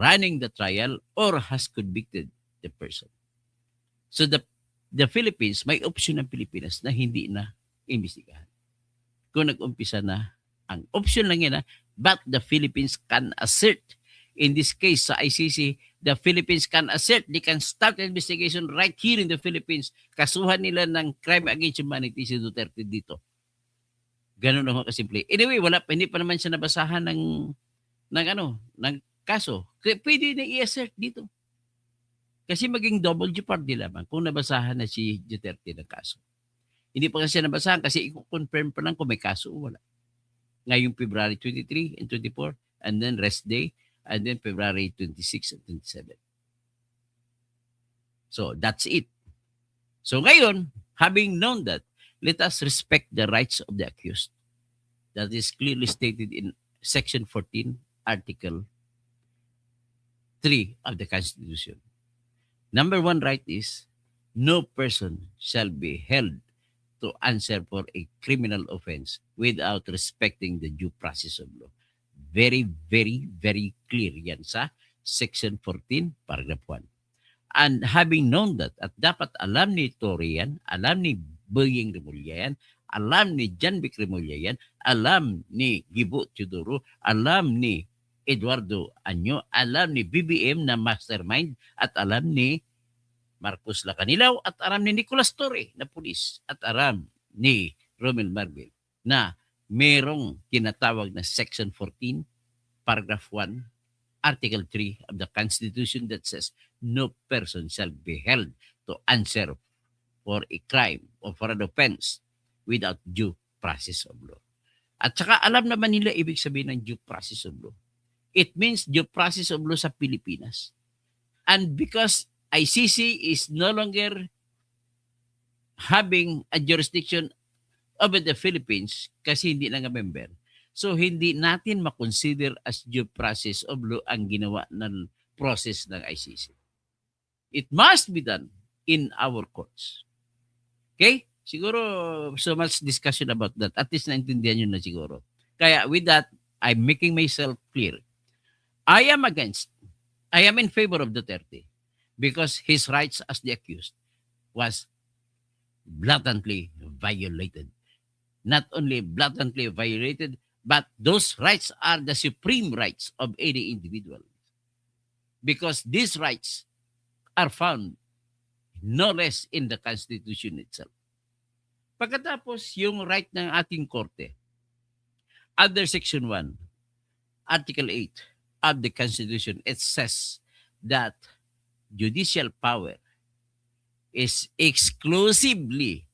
running the trial or has convicted the person. So the Philippines, may option ng Pilipinas na hindi na imbestigahan. Kung nag-umpisa na, ang option lang yan, but the Philippines can assert, in this case sa ICC, the Philippines can assert, they can start investigation right here in the Philippines. Kasuhan nila ng crime against humanity si Duterte dito. Ganun lang kasimple. Anyway, hindi pa naman siya nabasahan ng kaso. Pwede na i-assert dito. Kasi maging double jeopardy lamang kung nabasahan na si Duterte ng kaso. Hindi pa kasi nabasahan kasi i-confirm pa lang kung may kaso o wala. Ngayong February 23 and 24, and then rest day, and then February 26 and 27. So, that's it. So, ngayon, having known that, let us respect the rights of the accused. That is clearly stated in Section 14, Article 3 of the Constitution. Number 1 right is, no person shall be held to answer for a criminal offense without respecting the due process of law. Very, very, very clear yan sa Section 14, Paragraph 1. And having known that, at dapat alam ni Tory yan, alam ni Boying Remulla yan, alam ni John Vic Remulla yan, alam ni Gibo Teodoro, alam ni Eduardo Anyo, alam ni BBM na mastermind, at alam ni Marcos Lacanilaw, at alam ni Nicolas Torre na pulis, at alam ni Romel Marbil na merong tinatawag na Section 14, Paragraph 1, Article 3 of the Constitution that says no person shall be held to answer for a crime or for an offense without due process of law. At saka alam naman nila ibig sabihin ng due process of law. It means due process of law sa Pilipinas. And because ICC is no longer having a jurisdiction over the Philippines kasi hindi na nga member, so hindi natin makonsider as due process of law ang ginawa ng process ng ICC. It must be done in our courts. Okay? Siguro so much discussion about that. At least naintindihan nyo na siguro. Kaya with that, I'm making myself clear. I am in favor of Duterte because his rights as the accused was blatantly violated. Not only blatantly violated, but those rights are the supreme rights of any individual. Because these rights are found no less in the Constitution itself. Pagkatapos, yung right ng ating korte, under Section 1, Article 8 of the Constitution, it says that judicial power is exclusively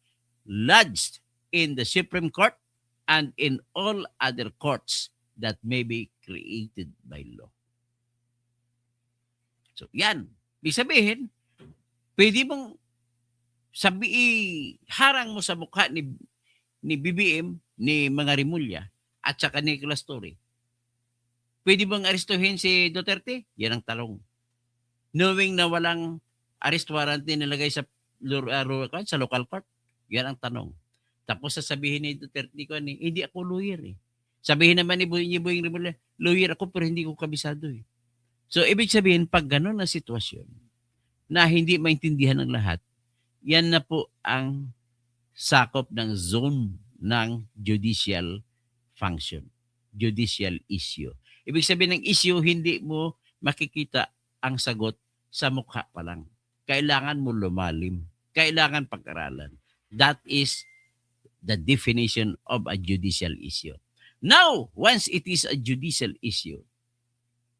lodged in the Supreme Court and in all other courts that may be created by law. So, yan. Ibig sabihin, pwede mong harang mo sa mukha ni BBM, ni mga Remulla, at saka ni Nicolas Torre. Pwede bang arestuhin si Duterte? Yan ang talong. Knowing na walang arrest warrant nilagay sa local court. Yan ang tanong. Tapos sasabihin ni Duterte ko, hindi ako lawyer eh. Sabihin naman ni Boying Rimulya, lawyer ako pero hindi ko kabisado eh. So, ibig sabihin, pag gano'n ang sitwasyon na hindi maintindihan ng lahat, yan na po ang sakop ng zone ng judicial function, judicial issue. Ibig sabihin ng issue, hindi mo makikita ang sagot sa mukha pa lang. Kailangan mo lumalim. Kailangan pag-aralan. That is the definition of a judicial issue. Now, once it is a judicial issue,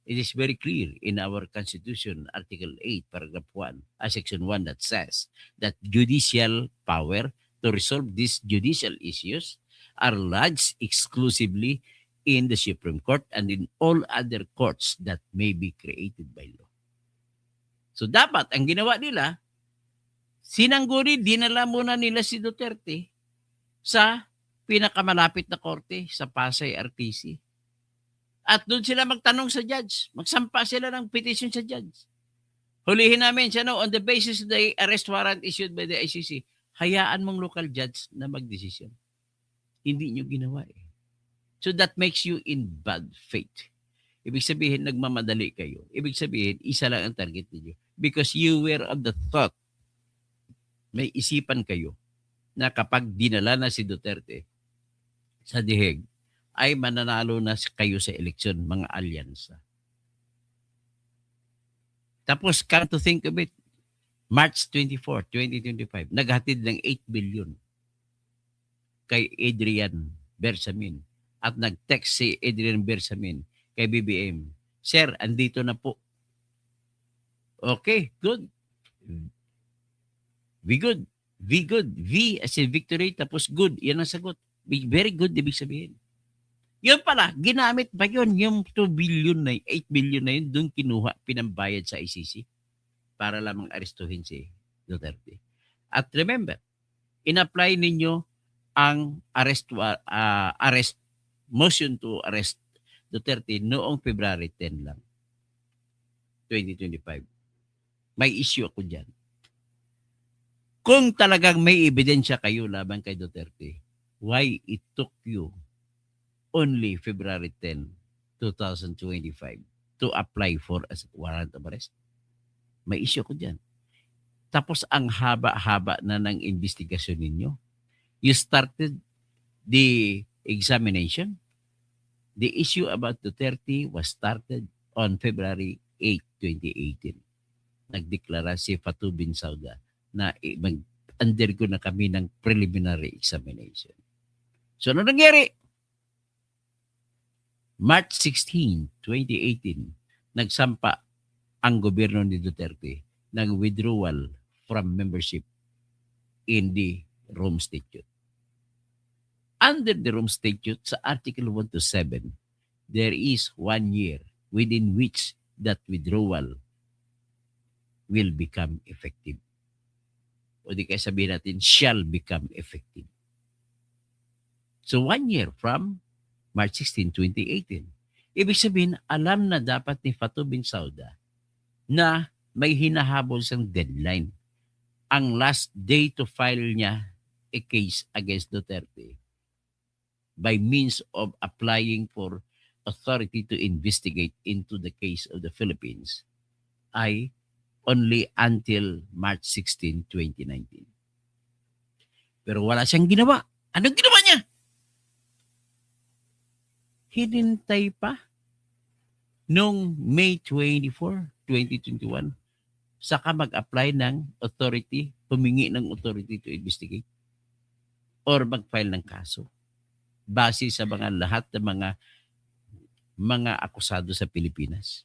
it is very clear in our Constitution, Article 8, Paragraph 1, Section 1, that says that judicial power to resolve these judicial issues are lodged exclusively in the Supreme Court and in all other courts that may be created by law. So dapat, ang ginawa nila, sinangguni, dinala muna nila si Duterte sa pinakamalapit na korte sa Pasay RTC. At doon sila magtanong sa judge. Magsampa sila ng petition sa judge. Hulihin namin siya on the basis of the arrest warrant issued by the ICC. Hayaan mong local judge na magdesisyon. Hindi nyo ginawa eh. So that makes you in bad faith. Ibig sabihin, nagmamadali kayo. Ibig sabihin, isa lang ang target niyo. Because you were of the thought, may isipan kayo na kapag dinala na si Duterte sa dihig, ay mananalo na kayo sa eleksyon, mga alyansa. Tapos, come to think of it, March 24, 2025, naghatid ng 8 billion kay Adrian Bersamin. At nag-text si Adrian Bersamin kay BBM, Sir, andito na po. Okay, good. We good. V good. V as in victory, tapos good. Yan ang sagot. Very good, ibig sabihin. Yun pala, ginamit ba yun? Yung 2 billion na 8 billion na yun, doon kinuha, pinambayad sa ICC para lamang arestuhin si Duterte. At remember, in-apply ninyo ang arrest motion to arrest Duterte noong February 10 lang, 2025. May issue ako dyan. Kung talagang may ebidensya kayo laban kay Duterte, why it took you only February 10, 2025 to apply for a warrant of arrest? May issue ko dyan. Tapos ang haba-haba na ng investigasyon ninyo. You started the examination. The issue about Duterte was started on February 8, 2018. Nagdeklara si Fatou Bensouda na mag-undergo na kami ng preliminary examination. So, ano nangyari? March 16, 2018, nagsampa ang gobyerno ni Duterte ng withdrawal from membership in the Rome Statute. Under the Rome Statute, sa Article 1 to 7, there is 1 year within which that withdrawal will become effective. O di kaya sabihin natin, shall become effective. So 1 year from March 16, 2018. Ibig sabihin, alam na dapat ni Fatou Bensouda na may hinahabol siyang deadline. Ang last day to file niya a case against Duterte by means of applying for authority to investigate into the case of the Philippines ay only until March 16, 2019. Pero wala siyang ginawa. Anong ginawa niya? Hinintay pa noong May 24, 2021 saka mag-apply ng authority, humingi ng authority to investigate or mag-file ng kaso base sa lahat ng mga akusado sa Pilipinas.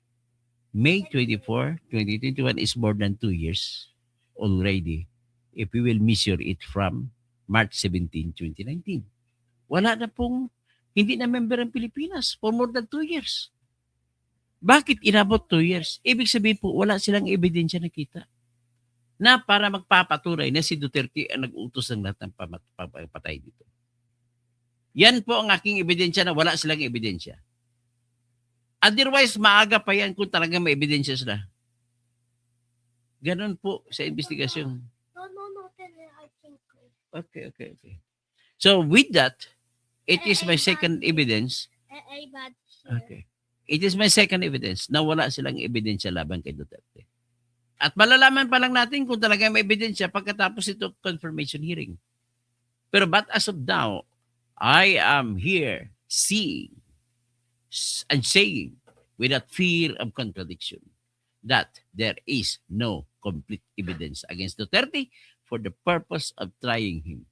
May 24, 2021 is more than 2 years already if we will measure it from March 17, 2019. Wala na pong hindi na member ng Pilipinas for more than 2 years. Bakit inabot 2 years? Ibig sabihin po, wala silang ebidensya nakita na para magpapatunay na si Duterte ang nag-utos ng lahat ng patay dito. Yan po ang aking ebidensya na wala silang ebidensya. Otherwise, maaga pa yan kung talagang may ebidensya sila. Ganon po sa investigasyon. No, I think Okay. So with that, it is my second evidence. Bad here. Okay. It is my second evidence na wala silang ebidensya laban kay Duterte. At malalaman pa lang natin kung talaga may ebidensya pagkatapos ito confirmation hearing. But as of now, I am here seeing and saying without fear of contradiction that there is no complete evidence against Duterte for the purpose of trying him.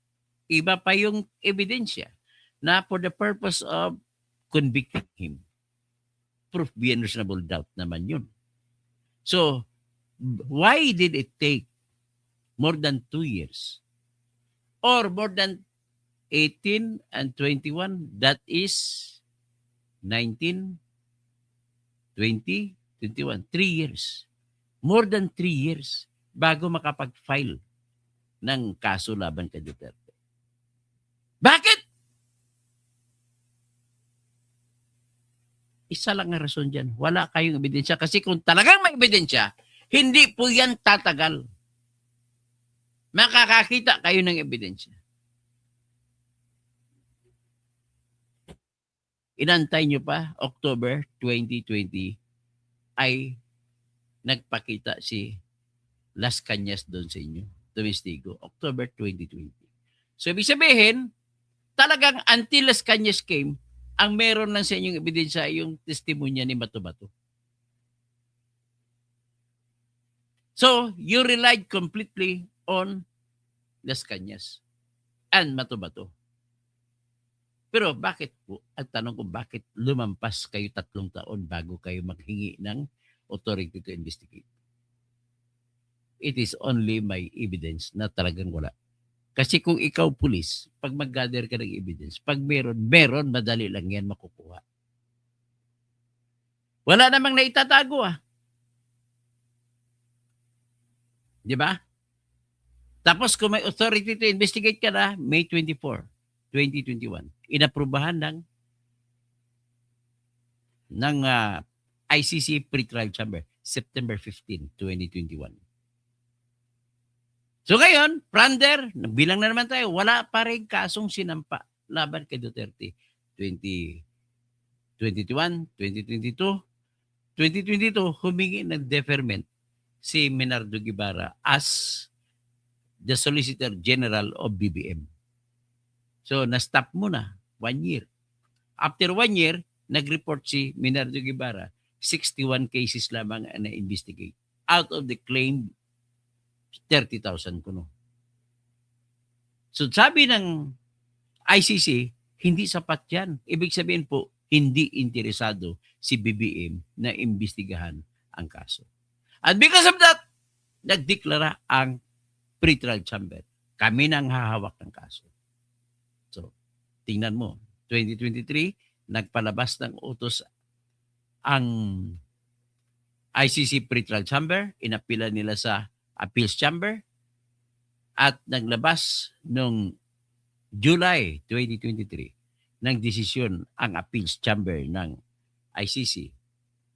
Iba pa yung ebidensya na for the purpose of convicting him. Proof beyond reasonable doubt naman yun. So, why did it take more than 2 years? Or more than 18 and 21, that is 19, 20, 21, 3 years. More than 3 years bago makapag-file ng kaso laban kay Duterte. Bakit? Isa lang ang rason dyan. Wala kayong ebidensya. Kasi kung talagang may ebidensya, hindi po yan tatagal. Makakakita kayo ng ebidensya. Inantay nyo pa, October 2020, ay nagpakita si Las Cañas doon sa inyo, Domestigo, October 2020. So, ibig sabihin, talagang until Las Cañas came, ang meron lang sa inyong ebidensya ay yung testimonya ni Bato-Bato. So, you relied completely on Las Cañas and Bato-Bato. Pero bakit po? Ang tanong ko, bakit lumampas kayo 3 taon bago kayo maghingi ng authority to investigate? It is only my evidence na talagang wala. Kasi kung ikaw pulis, pag mag-gather ka ng evidence, pag meron, madali lang yan makukuha. Wala namang naitatago Di ba? Tapos kung may authority to investigate ka na, May 24, 2021, inaprubahan ng ICC Pre-Trial Chamber, September 15, 2021. So ngayon, Prander, bilang na naman tayo, wala pa rin kasong sinampa laban kay Duterte. 2021, 2022, 2022, humingi ng deferment si Menardo Guevara as the Solicitor General of BBM. So, na-stop muna 1 year. After 1 year, nag-report si Menardo Guevara, 61 cases lamang na investigate out of the claimed 30,000 kuno. So sabi ng ICC, hindi sapat yan. Ibig sabihin po, hindi interesado si BBM na imbestigahan ang kaso. At because of that, nagdeklara ang pre-trial chamber. Kami nang hahawak ng kaso. So, tingnan mo, 2023, nagpalabas ng utos ang ICC pre-trial chamber, inapila nila sa Appeals Chamber at naglabas noong July 2023 ng desisyon ang Appeals Chamber ng ICC.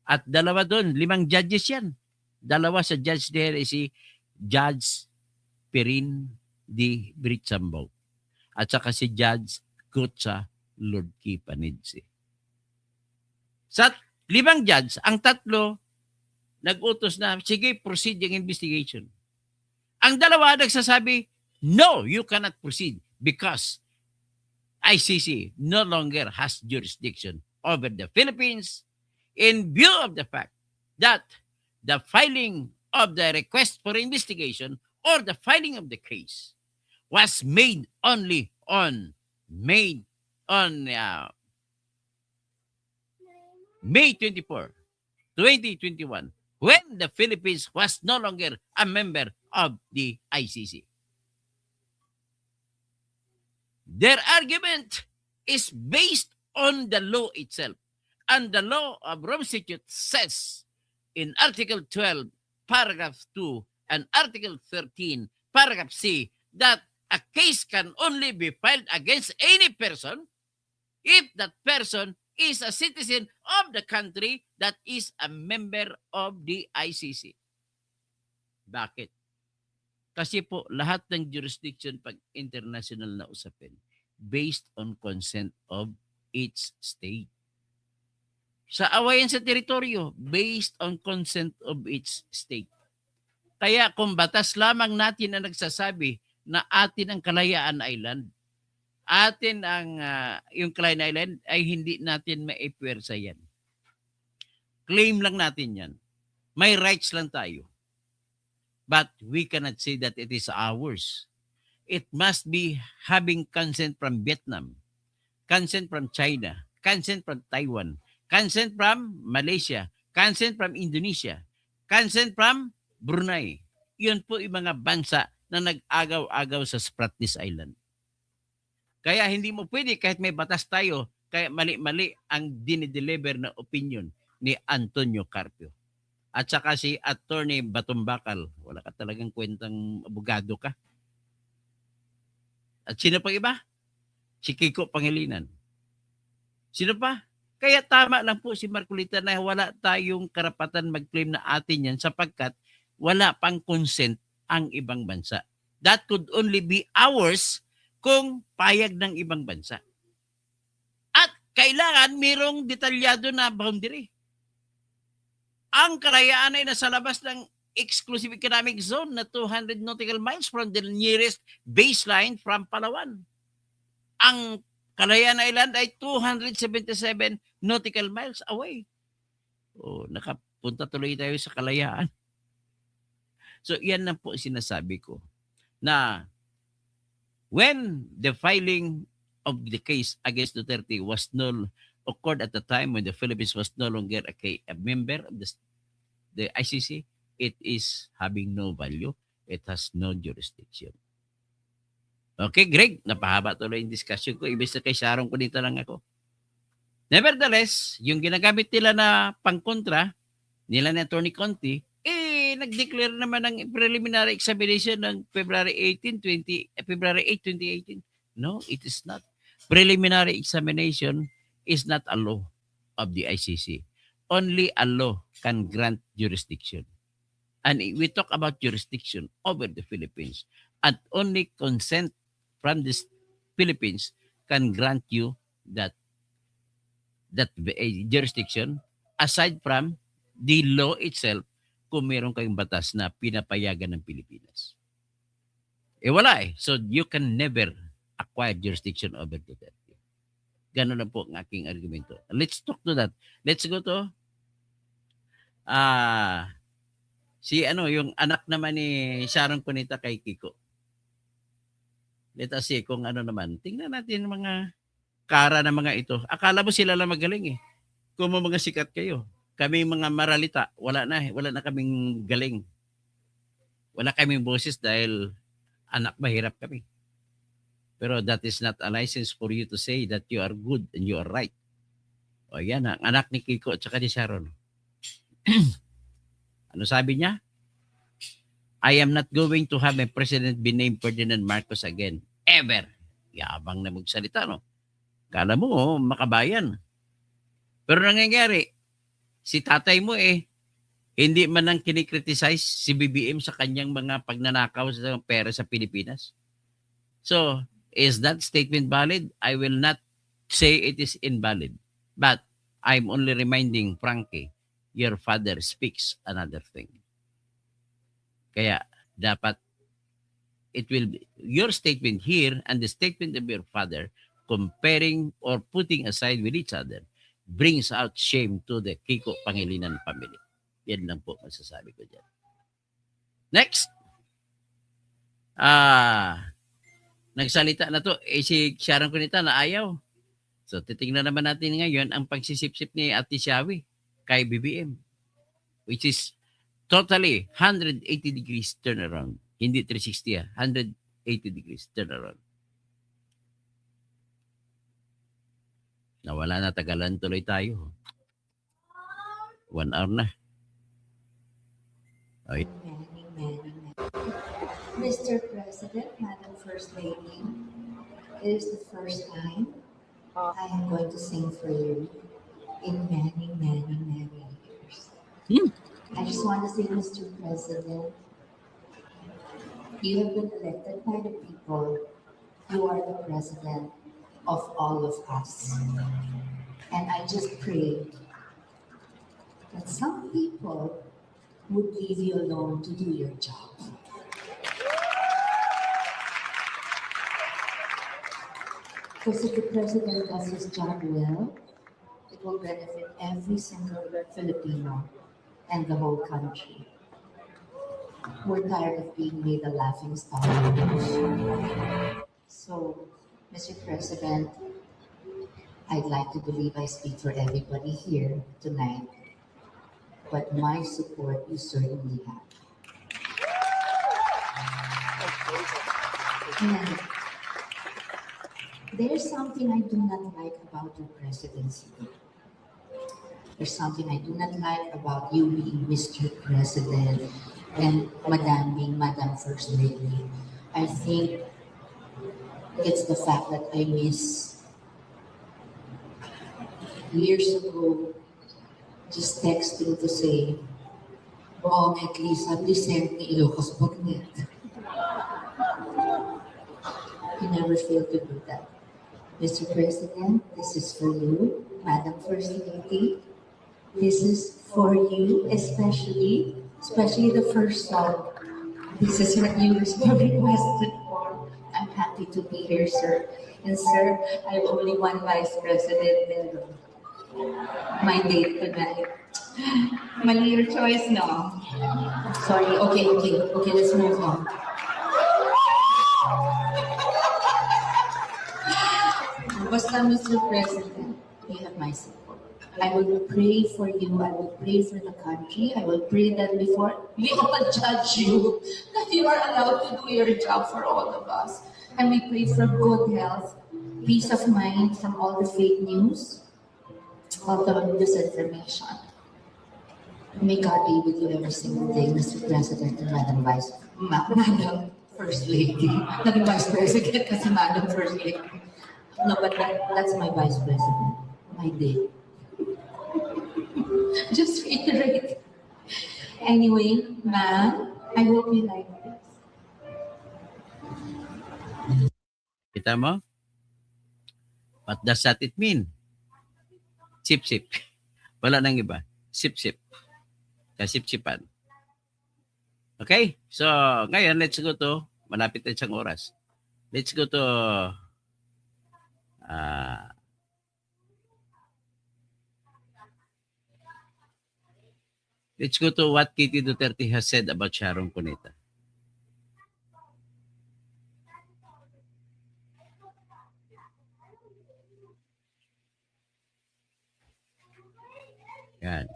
At dalawa doon, 5 judges yan. Dalawa sa judge there si Judge Perin D. Britsambaw at saka si Judge Kutsa Lordki Panidsi. Sa 5 judge, ang 3 nag-utos na, sige, proceed yung investigation. Ang 2 nagsasabi, no, you cannot proceed because ICC no longer has jurisdiction over the Philippines in view of the fact that the filing of the request for investigation or the filing of the case was made only on May 24, 2021, when the Philippines was no longer a member of the ICC. Their argument is based on the law itself. And the law of Rome Statute says in Article 12, Paragraph 2, and Article 13, Paragraph C, that a case can only be filed against any person if that person is a citizen of the country that is a member of the ICC. Bakit? Kasi po, lahat ng jurisdiction pag international na usapin, based on consent of each state. Sa awayan sa teritoryo, based on consent of each state. Kaya kung batas lamang natin ang nagsasabi na atin ang Kalayaan Island, atin ang yung Kalayaan Island ay hindi natin maipuwersa yan. Claim lang natin yan. May rights lang tayo. But we cannot say that it is ours. It must be having consent from Vietnam, consent from China, consent from Taiwan, consent from Malaysia, consent from Indonesia, consent from Brunei. Yun po yung mga bansa na nag-agaw-agaw sa Spratlys Island. Kaya hindi mo pwede kahit may batas tayo, kaya mali-mali ang dinideliver na opinion ni Antonio Carpio. At saka si Attorney Batumbakal, wala ka talagang kwentang abogado ka. At sino pa iba? Si Kiko Pangilinan. Sino pa? Kaya tama lang po si Marcolita na wala tayong karapatan mag-claim na atin yan sapagkat wala pang consent ang ibang bansa. That could only be ours kung payag ng ibang bansa. At kailangan mayroong detalyado na boundary. Ang Kalayaan ay nasa labas ng exclusive economic zone na 200 nautical miles from the nearest baseline from Palawan. Ang Kalayaan Island ay 277 nautical miles away. Oh, nakapunta tuloy tayo sa Kalayaan. So, yan lang po sinasabi ko na when the filing of the case against Duterte was occurred at the time when the Philippines was no longer a member of the ICC, it is having no value. It has no jurisdiction. Okay, Greg, napahaba tuloy yung discussion ko. Ibig sa kay Sharon ko dito lang ako. Nevertheless, yung ginagamit nila na pangkontra, nila ni Attorney Conti, nag-declare naman ng preliminary examination ng February 8, 2018. No, it is not. Preliminary examination is not a law of the ICC. Only a law can grant jurisdiction. And we talk about jurisdiction over the Philippines. And only consent from the Philippines can grant you that jurisdiction aside from the law itself kung meron kayong batas na pinapayagan ng Pilipinas. Wala eh. So you can never acquire jurisdiction over Duterte. Ganun lang po ang aking argumento. Let's talk to that. Let's go to yung anak naman ni Sharon Cunita kay Kiko. Let us see kung ano naman. Tingnan natin mga kara ng mga ito. Akala mo sila lang magaling eh. Kung mga sikat kayo. Kami mga maralita, wala na kaming galing. Wala kaming boses dahil anak mahirap kami. Pero that is not a license for you to say that you are good and you are right. O yan, ang anak ni Kiko at saka ni Sharon. Ano sabi niya? I am not going to have a president be named Ferdinand Marcos again. Ever. Yabang na magsalita, no? Kala mo, makabayan. Pero nangyayari, si tatay mo hindi man lang kinikriticize si BBM sa kanyang mga pagnanakaw sa pera sa Pilipinas. So, is that statement valid? I will not say it is invalid. But I'm only reminding Frankie, your father speaks another thing. Kaya dapat your statement here and the statement of your father comparing or putting aside with each other brings out shame to the Kiko Pangilinan family. Yan lang po masasabi ko dyan. Next. Nagsalita na to. Si Sharon Cunita na ayaw. So, titingnan naman natin ngayon ang pagsisip-sip ni Ate Shawi kay BBM. Which is totally 180 degrees turnaround. Hindi 360 180 degrees turnaround. Nawala na, tagalan tuloy tayo. 1 hour na. Okay. Mr. President, Madam First Lady, it is the first time I am going to sing for you in many, many, many years. I just want to say, Mr. President, You have been elected by the people. You are the president of all of us. And I just pray that some people would leave you alone to do your job. Because if the president does his job well, it will benefit every single Filipino and the whole country. We're tired of being made a laughing stock. So, Mr. President, I'd like to believe I speak for everybody here tonight, but my support you certainly have. And there's something I do not like about your presidency. There's something I do not like about you being Mr. President and Madam being Madam First Lady. I think it's the fact that I miss years ago just texting to say, "Wow, at least I'm descent ni Ilocos Bagnet." You never fail to do that. Mr. President, this is for you. Madam First Lady, this is for you, especially the first song. This is what you requested for. I'm happy to be here, sir. And sir, I have only one vice president and my date tonight. Mali your choice, no? Sorry, okay, let's move on. Basta, Mr. President, you have my support. I will pray for you. I will pray for the country. I will pray that before we all judge you, that you are allowed to do your job for all of us. And we pray for good health, peace of mind from all the fake news, all the disinformation. May God be with you every single day, Mr. President and Madam First Lady. Naging Vice President kasi Madam First Lady. No, but that's my Vice President, my day. Just reiterate. Anyway, ma'am, I hope you like this. Kita mo? What does that it mean? Sip-sip. Wala nang iba. Sip-sip. Kasip-sipan. Okay? So, ngayon, let's go to, malapit na isang oras. Let's go to, let's go to what Kitty Duterte has said about Sharon Cuneta. Yan.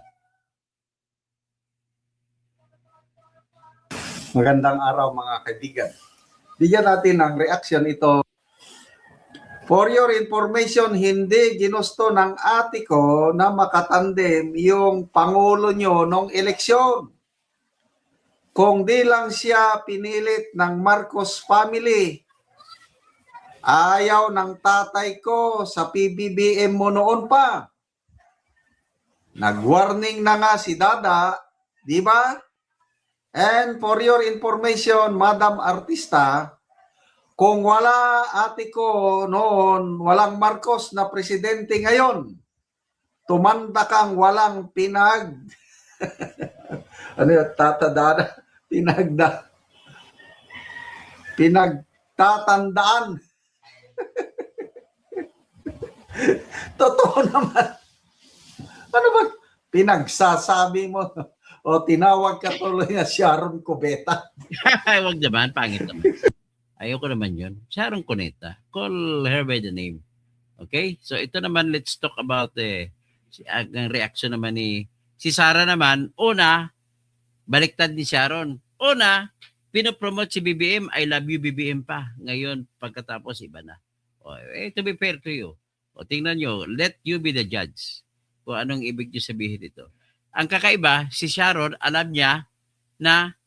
Magandang araw mga kaibigan. Bigyan natin ng reaction ito. For your information, hindi ginusto ng ate ko na makatandem yung pangulo nyo nung eleksyon. Kung di lang siya pinilit ng Marcos family, ayaw ng tatay ko sa PBBM mo noon pa. Nag-warning na nga si Dada, di ba? And for your information, Madam Artista, kung wala ate ko noon, walang Marcos na presidente ngayon, tumanda kang walang ano yun, tatadaan, pinagtatandaan. Totoo naman. Ano ba pinagsasabi mo? O tinawag ka tuloy na Sharon Cubeta? Huwag naman, pangit naman. Ayoko naman yun. Sharon Cuneta. Call her by the name. Okay? So ito naman, let's talk about ang reaction naman ni si Sara naman. Una, baliktad ni Sharon. Una, pinopromote si BBM, I love you BBM pa. Ngayon, pagkatapos, iba na. To be fair to you. Tingnan nyo, let you be the judge kung anong ibig nyo sabihin dito. Ang kakaiba, si Sharon, alam niya na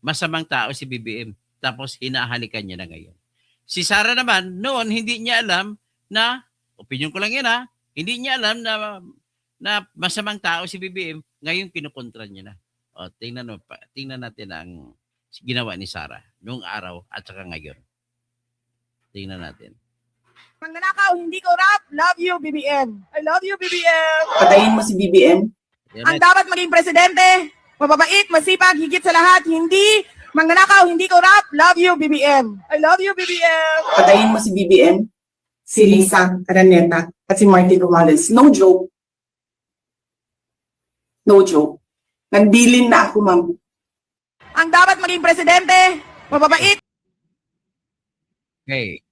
masamang tao si BBM. Tapos hinahalikan niya na ngayon. Si Sara naman, noon hindi niya alam na, opinion ko lang yan ha, hindi niya alam na masamang tao si BBM, ngayon kinukontra niya na. Tingnan natin ang ginawa ni Sara noong araw at saka ngayon. Tingnan natin. Magnanakaw, hindi corrupt. Love you, BBM. I love you, BBM. Patayin mo si BBM. Yan Ang na. dapat maging presidente, mababait, masipag, higit sa lahat, hindi magnanakaw, hindi corrupt. Love you, BBM. I love you, BBM. Patayin mo si BBM. Si Lisa Araneta at si Martin Romualdez. No joke. No joke. Nagbilin na ako, ma'am. Ang dapat maging presidente, mababait. Okay.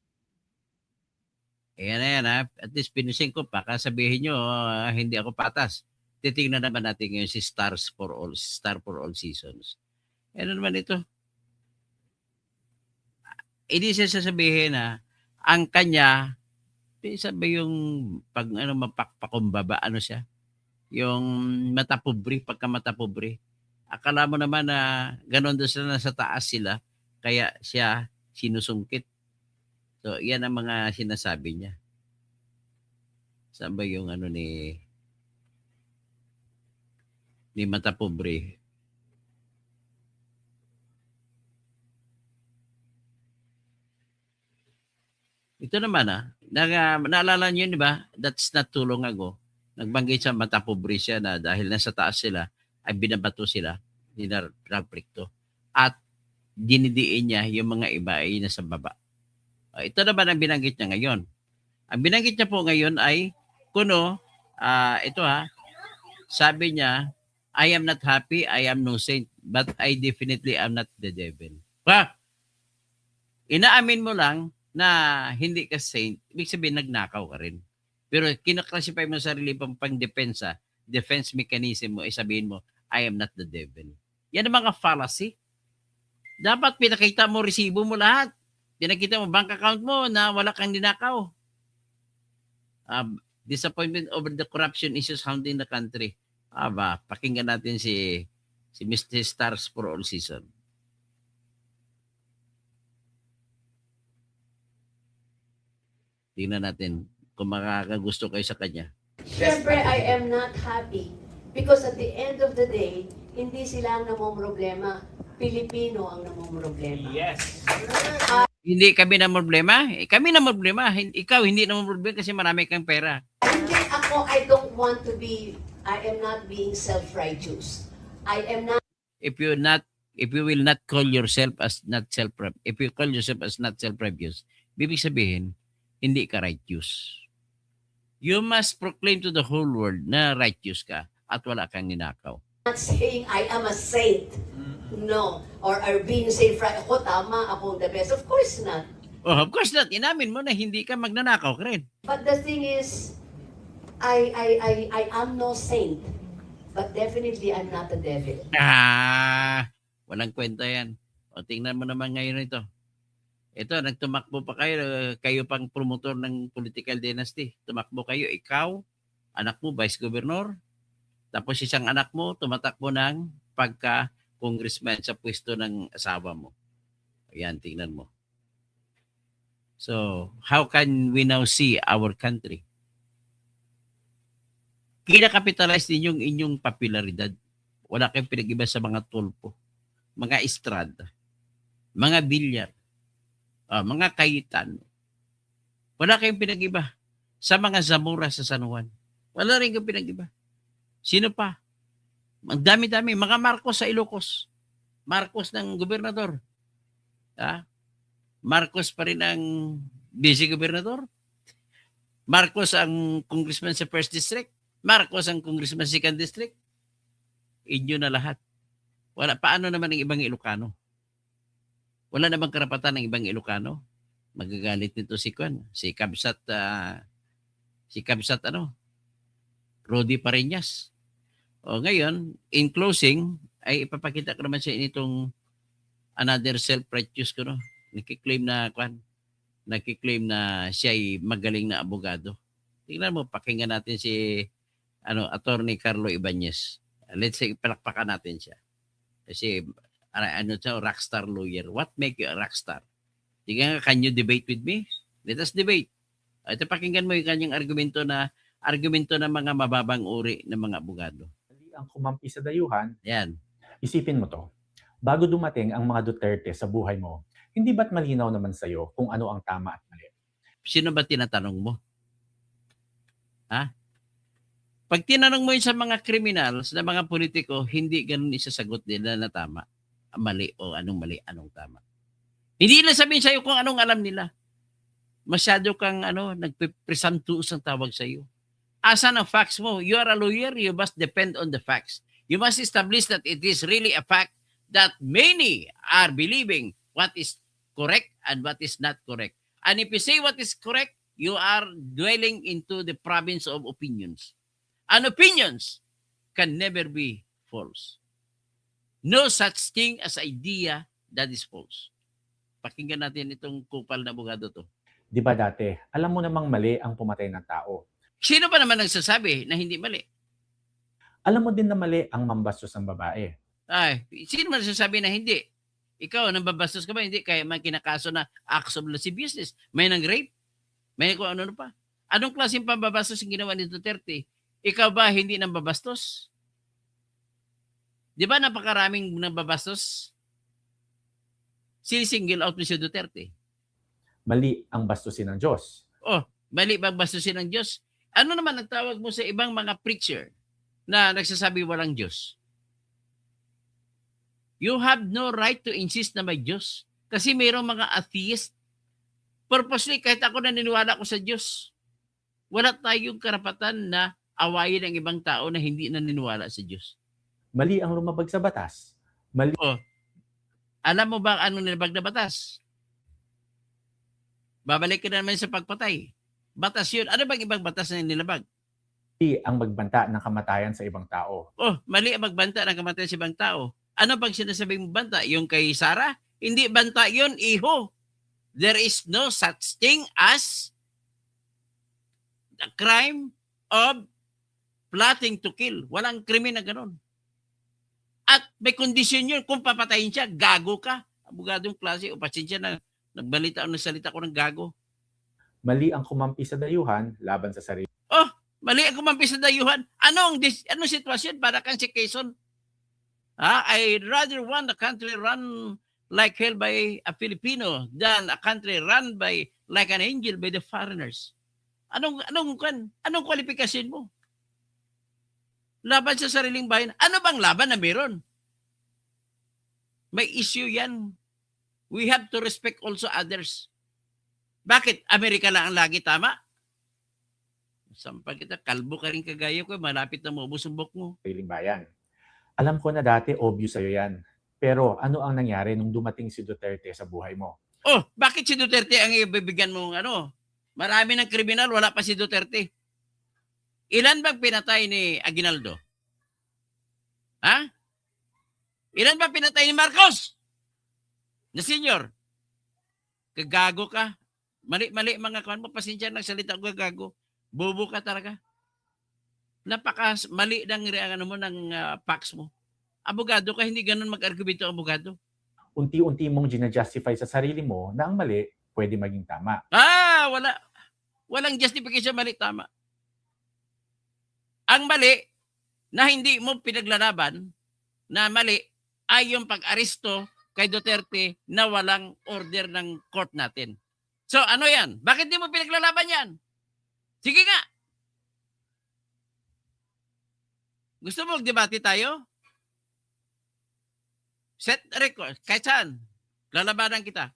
Ayan na yan ha. At least pinusin ko pa. Kasabihin nyo, hindi ako patas. Titingnan naman natin ngayon si Star for All Seasons. Ano naman ito? Hindi siya sasabihin na ang kanya, sabi yung pag mapakpakumbaba, ano siya? Yung matapobre, pagka matapobre. Akala mo naman na gano'n doon sila, nasa taas sila, kaya siya sinusungkit. So, yan ang mga sinasabi niya. Saan ba yung ano ni matapobre? Ito naman naalala niyo, di ba? That's not too long ago. Nagbanggit sa matapobre siya na dahil nasa taas sila, ay binabato sila, dinaraplikto. At dinidiin niya yung mga iba ay nasa baba. Ito naman ang binanggit niya ngayon. Ang binanggit niya po ngayon ay ito sabi niya, I am not happy, I am no saint, but I definitely am not the devil. Inaamin mo lang na hindi ka saint, ibig sabihin nagnakaw ka rin. Pero kinaklasify mo sa sarili pang pang-depensa, defense mechanism mo, sabihin mo, I am not the devil. Yan ang mga fallacy. Dapat pinakita mo, resibo mo lahat. Pinakita mo bank account mo na wala kang dinakaw. Disappointment over the corruption issues haunting the country. Pakinggan natin si Mr. Stars for All Season. Tingnan natin kung makakagusto kayo sa kanya. Siyempre, I am not happy because at the end of the day, hindi sila ang namomroblema. Pilipino ang namomroblema. Yes. Hindi kami na problema. Kami na problema. Ikaw hindi na problema kasi marami kang pera. Hindi ako, I don't want to be, I am not being self-righteous. I am not If you will not call yourself as not if you call yourself as not self-righteous, bibig sabihin, hindi ka righteous. You must proclaim to the whole world na righteous ka at wala kang ninakaw. saying I am a saint. No. Or are being saint. Ako, tama, ako the best. Of course not. Oh, of course not. Inamin mo na hindi ka magnanakaw ka rin. But the thing is, I am no saint. But definitely, I'm not a devil. Walang kwenta yan. O, tingnan mo naman ngayon ito. Ito, nagtumakbo pa kayo pang promotor ng political dynasty. Tumakbo kayo, ikaw, anak mo, vice governor, tapos isang anak mo, tumatakbo ng pagka-congressman sa pwesto ng asawa mo. Ayan, tingnan mo. So, how can we now see our country? Kinakapitalize din yung inyong popularidad. Wala kayong pinag-iba sa mga tulpo, mga estrada, mga bilyar, mga kaitan. Wala kayong pinag-iba sa mga Zamora sa San Juan. Wala rin kayong pinag-iba. Sino pa? Ang dami-dami. Mga Marcos sa Ilocos. Marcos ng gobernador. Marcos pa rin ang vice-gobernador. Marcos ang congressman sa 1st District. Marcos ang congressman sa 2nd District. Inyo na lahat. Wala. Paano naman ang ibang Ilocano? Wala namang karapatan ng ibang Ilocano. Magagalit nito si Kwan. Si Kabsat Rodi Pareñas. O ngayon, in closing, ay ipapakita ko naman sa initong another self-righteous ko, no? Nakiklaim na siya ay magaling na abogado. Tingnan mo, pakinggan natin si Attorney Carlo Ibanez. Let's say, palakpakan natin siya. Kasi, rockstar lawyer. What make you a rockstar? Tingnan, can you debate with me? Let us debate. Ito, pakinggan mo yung kanyang argumento ng mga mababang uri ng mga abogado. Ang kumampi sa dayuhan, Yan. isipin mo to. Bago dumating ang mga Duterte sa buhay mo, hindi ba't malinaw naman sa'yo kung ano ang tama at mali? Sino ba tinatanong mo? Ha? Pag tinanong mo yun sa mga criminals, na mga politiko, hindi ganun isasagot nila na tama, mali o anong mali, anong tama. Hindi nila sabihin sa'yo kung anong alam nila. Masyado kang nagpresumptuous ang tawag sa'yo. Asan ang facts mo? You are a lawyer, you must depend on the facts. You must establish that it is really a fact that many are believing what is correct and what is not correct. And if you say what is correct, you are dwelling into the province of opinions. And opinions can never be false. No such thing as idea that is false. Pakinggan natin itong kupal na abogado to. Di ba dati, alam mo namang mali ang pumatay ng tao. Sino pa naman nagsasabi na hindi mali? Alam mo din na mali ang mambastos ng babae. Ay, sino man nagsasabi na hindi? Ikaw, nambabastos ka ba? Hindi, kaya may kinakaso na acts of lascivious business. May nang-rape? May kung ano pa. Anong klaseng pambabastos yung ginawa ni Duterte? Ikaw ba hindi nambabastos? Di ba napakaraming nambabastos? Single out mo si Duterte. Mali ang bastusin ng Diyos. Oh, mali bang bastusin ng Diyos? Ano naman ang tawag mo sa ibang mga preacher na nagsasabi walang Diyos? You have no right to insist na may Diyos. Kasi mayroong mga atheist. Purposely, kahit ako naniniwala ko sa Diyos, wala tayong karapatan na awayin ang ibang tao na hindi naniniwala sa Diyos. Mali ang lumabag sa batas. Mali Oh, alam mo ba anong nilabag na batas? Babalik ka na naman sa pagpatay. Batas yun. Ano bang ibang batas na nilabag? ang magbanta ng kamatayan sa ibang tao. Oh, mali ang magbanta ng kamatayan sa ibang tao. Ano bang sinasabing mong banta? Yung kay Sarah? Hindi banta yun, iho. There is no such thing as the crime of plotting to kill. Walang krimen na ganun. At may kondisyon yun. Kung papatayin siya, gago ka. Abogadong klase, o pasensya na nagbalita o nagsalita ko ng gago. Mali ang kumampi sa dayuhan laban sa sarili. Oh, mali ang kumampi sa dayuhan. Anong sitwasyon? Para kang si Quezon. I'd rather want a country run like hell by a Filipino than a country run by like an angel by the foreigners. Anong kwalifikasyon mo? Laban sa sariling bayan. Ano bang laban na meron? May issue yan. We have to respect also others. Bakit? Amerika lang ang lagi tama? Sampal kita, kalbo ka rin kagaya ko, malapit na maubos ang buhok mo. Sariling bayan. Alam ko na dati obvious sa'yo yan. Pero ano ang nangyari nung dumating si Duterte sa buhay mo? Oh, bakit si Duterte ang ibibigyan mong ano? Marami ng kriminal, wala pa si Duterte. Ilan bang pinatay ni Aguinaldo? Ha? Ilan bang pinatay ni Marcos? Na senior? Kagago ka. Mali-mali mga kawan mo. Pasensya ng salita ko, kagago. Bobo ka talaga. Mali ng facts mo. Abogado ka, hindi ganun mag-argumento ang abogado. Unti-unti mong ginajustify sa sarili mo na ang mali pwede maging tama. Walang justification mali, tama. Ang mali na hindi mo pinaglalaban na mali ay yung pag-aresto kay Duterte na walang order ng court natin. So ano yan? Bakit di mo pinaglalaban yan? Sige nga. Gusto mo mag-debate tayo? Set record. Kahit saan. Lalabanan kita.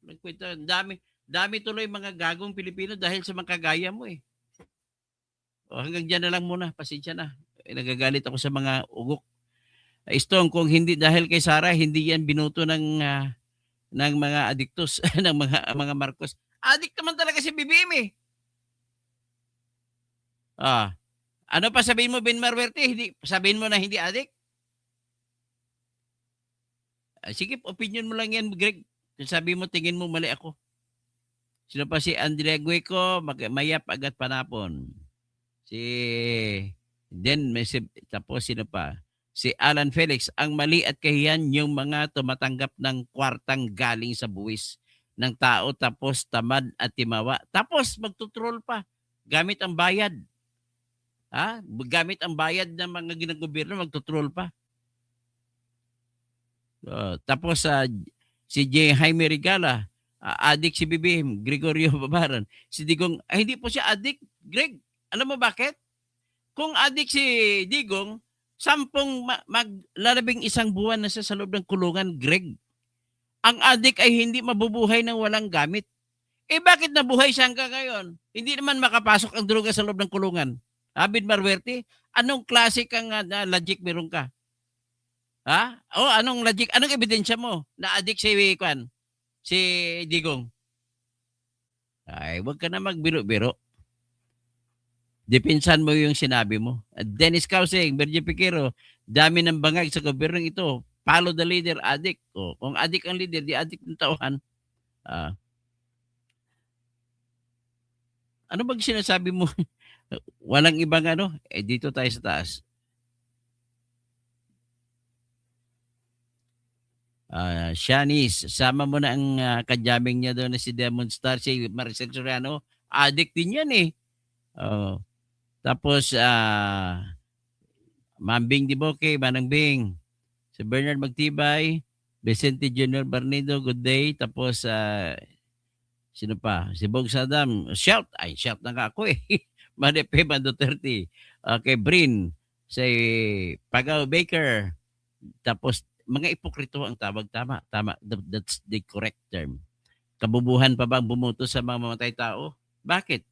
Nagkwento, dami tuloy mga gagong Pilipino dahil sa mga kagaya mo eh. O, hanggang dyan na lang muna. Pasensya na. Nagagalit ako sa mga ugok. Stone, kung hindi dahil kay Sarah, hindi yan binuto ng mga adiktos, ng mga Marcos. Adik naman talaga si BBM eh. Ano pa sabihin mo, Ben Marwerte? Sabihin mo na hindi adik? Sige, opinion mo lang yan, Greg. Sabi mo, tingin mo, mali ako. Sino pa si Andrea Gueco, mayap agad panapon. Tapos sino pa? Si Alan Felix, ang mali at kahiyan yung mga tumatanggap ng kwartang galing sa buwis ng tao tapos tamad at timawa. Tapos magtutrol pa gamit ang bayad. Gamit ang bayad ng mga ginagobyerno, magtutrol pa. Tapos si J. Jaime Regala, addict si BBM, Gregorio Babaran. Si Digong, hindi po siya addict, Greg. Alam mo bakit? Kung addict si Digong, 10 maglalabing 1 buwan na siya sa loob ng kulungan, Greg. Ang addict ay hindi mabubuhay ng walang gamit. Bakit nabuhay siya hanggang ngayon? Hindi naman makapasok ang droga sa loob ng kulungan. Abid Marwerte, anong klase kang logic meron ka? Ha? Anong logic? Anong ebidensya mo na addict si Kwan? Si Digong? Ay, wag ka na magbiro-biro. Depensan mo yung sinabi mo. Dennis Causing, Bergie Piquero, dami ng bangag sa gobyernong ito. Follow the leader, addict. Kung addict ang leader, di addict ng tauhan. Ano bang sinasabi mo? Walang ibang dito tayo sa taas. Shanice, sama mo na ang kajaming niya doon na si Demon Star, si Maricel Soriano. Addict din yan eh. Tapos, Mambing Diboke, Manang Bing, si Bernard Magtibay, Vicente Junior Barnido, good day. Tapos, sino pa? Si Bog Saddam, shout na nga ako eh. Manepe Duterte. Okay, Brin, si Pagaw Baker. Tapos, mga ipokrito ang tawag. Tama. That's the correct term. Kabubuhan pa bang bumuto sa mga mamatay tao? Bakit?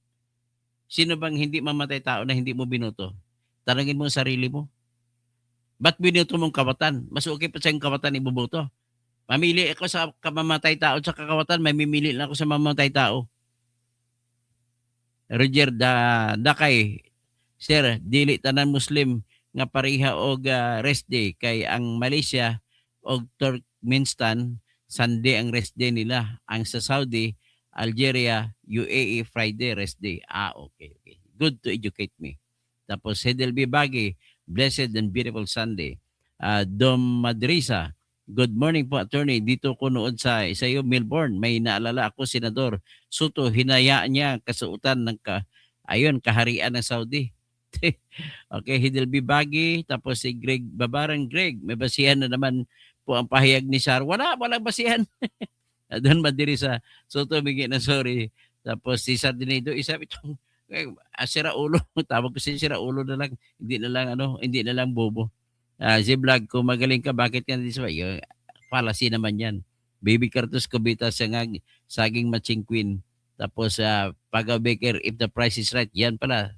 Sino bang hindi mamatay tao na hindi mo binuto? Tanungin mo ang sarili mo. Ba't binuto mong kawatan? Mas okay pa siyang kawatan ibubuto. Mamili ako sa kamamatay tao at sa kakawatan, may mimili lang ako sa mamatay tao. Roger Dakay, Sir, dili tanan Muslim nga pareha og rest day kay ang Malaysia og Turkmenistan Sunday ang rest day nila. Ang sa Saudi, Algeria, UAE Friday rest day. Okay. Good to educate me. Tapos Hedelby Bagi, blessed and beautiful Sunday. Dom Madrisa, good morning po, attorney. Dito ko noon sa iyo, Melbourne. May naalala ako, Senador Soto, hinayaan niya kasuotan ng kaharian ng Saudi. Okay, Hidelby Bagi, tapos si Greg Babaran. Greg, may basihan na naman po ang pahayag ni Sar. Walang basihan. Doon madiri sa Soto, bigyan na sorry. Tapos si Sardinedo, isa itong sira ulo. Tawag ko si sira ulo na lang. Hindi na lang bobo. Si Vlog, kung magaling ka, bakit ka nandito? Palasi naman yan. Baby Cartus Cubita, saging matching queen. Tapos Pagaw Baker, if the price is right, yan pala.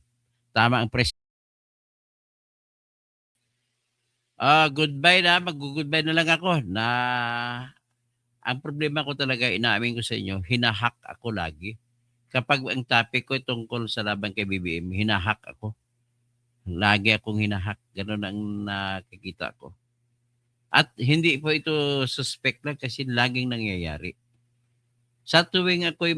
Tama ang price. Goodbye na. Mag-goodbye na lang ako. Ang problema ko talaga, inaamin ko sa inyo, hinahack ako lagi. Kapag ang topic ko tungkol sa laban kay BBM, hinahack ako. Lagi akong hinahack. Ganun ang nakikita ko. At hindi po ito suspect lang kasi laging nangyayari. Sa tuwing ako'y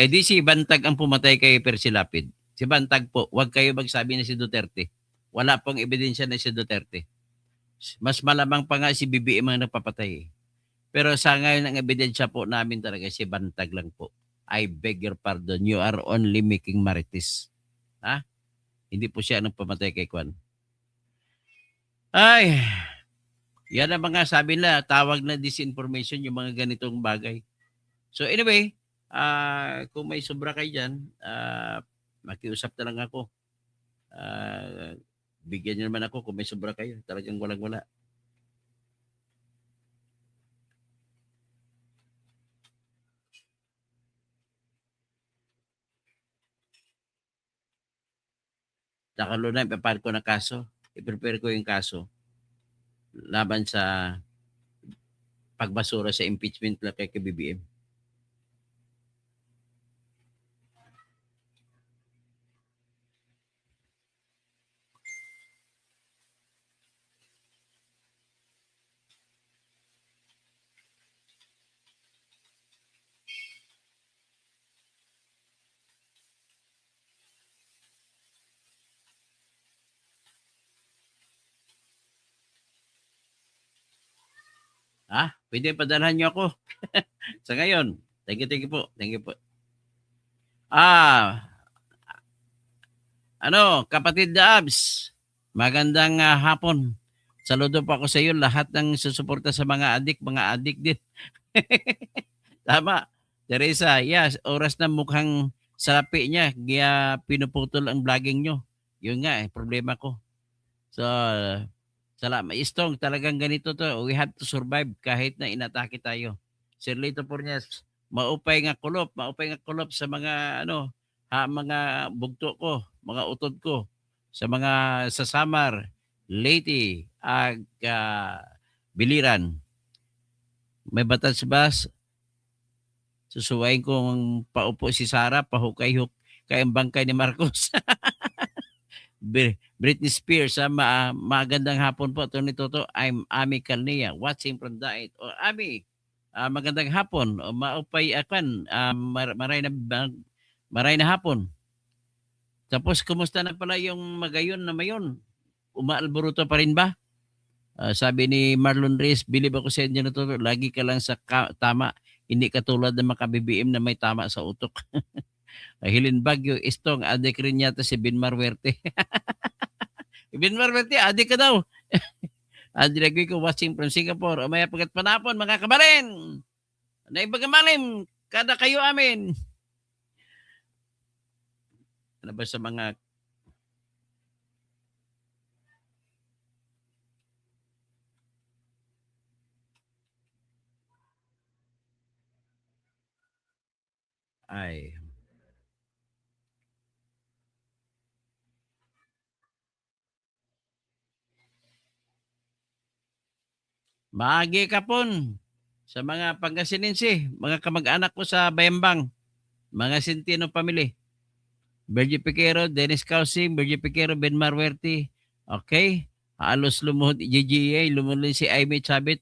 di si Bantag ang pumatay kay Percy Lapid. Si Bantag po, huwag kayo magsabi na si Duterte. Wala pong ebidensya na si Duterte. Mas malamang pa nga si BBM ang nagpapatay. Pero sa ngayon ang ebidensya po namin talaga si Bantag lang po. I beg your pardon. You are only making marites. Hindi po siya nagpamatay kay Kwan. Ay, yan ang mga sabi na tawag na disinformation yung mga ganitong bagay. So anyway, kung may sobra kayo dyan, makiusap na lang ako. Bigyan nyo naman ako kung may sobra kayo. Talagang walang-wala. Nakalo na, ipapal ko na kaso. I-prepare ko yung kaso laban sa pagbasura sa impeachment lang kay BBM. Pwede padalhan niyo ako. Sa ngayon. Thank you po. Thank you po. Kapatid Abs, magandang hapon. Saludo po ako sa iyo. Lahat ng susuporta sa mga adik din. Tama. Teresa, yes, oras na mukhang salapi niya. Kaya pinuputol ang vlogging nyo. Yun nga problema ko. So, salamat. Istong, talagang ganito to. We have to survive kahit na inatake tayo. Sir Lito Pornias, maupay nga kulop sa mga mga bugto ko, mga utod ko, sa mga sasamar, Leyte, ag Biliran. May batas ba? Susuwain kong paupo si Sara, pahukay ang bangkay ni Marcos. Britney Spears, magandang hapon po, Tony Toto. I'm Ami Calnia, watching from Daet. O Ami, magandang hapon. O, maupay akan, maray na hapon. Tapos, kumusta na pala yung magayon na mayon? Umaalboruto pa rin ba? Sabi ni Marlon Reyes, bilib ako sa inyo na Toto, lagi ka lang sa tama. Hindi katulad ng mga BBM na may tama sa utok. Hilin Bagyo, Istong, adik rin yata si Binmar Werte. Binmar Werte, adik ka daw. Adik ko watching from Singapore. O maya pagkat panapon, mga kabarin. Naibagamalim, kada kayo amin. Ano ba sa mga ay maagi kapon sa mga Pangasinense, mga kamag-anak ko sa Bayambang, mga Sentino family. Bergie Piquero, Dennis Causing, Bergie Piquero, Benmar Werte. Okay? Halos lumuhod, GGA, lumuhod si Aimee Chabit.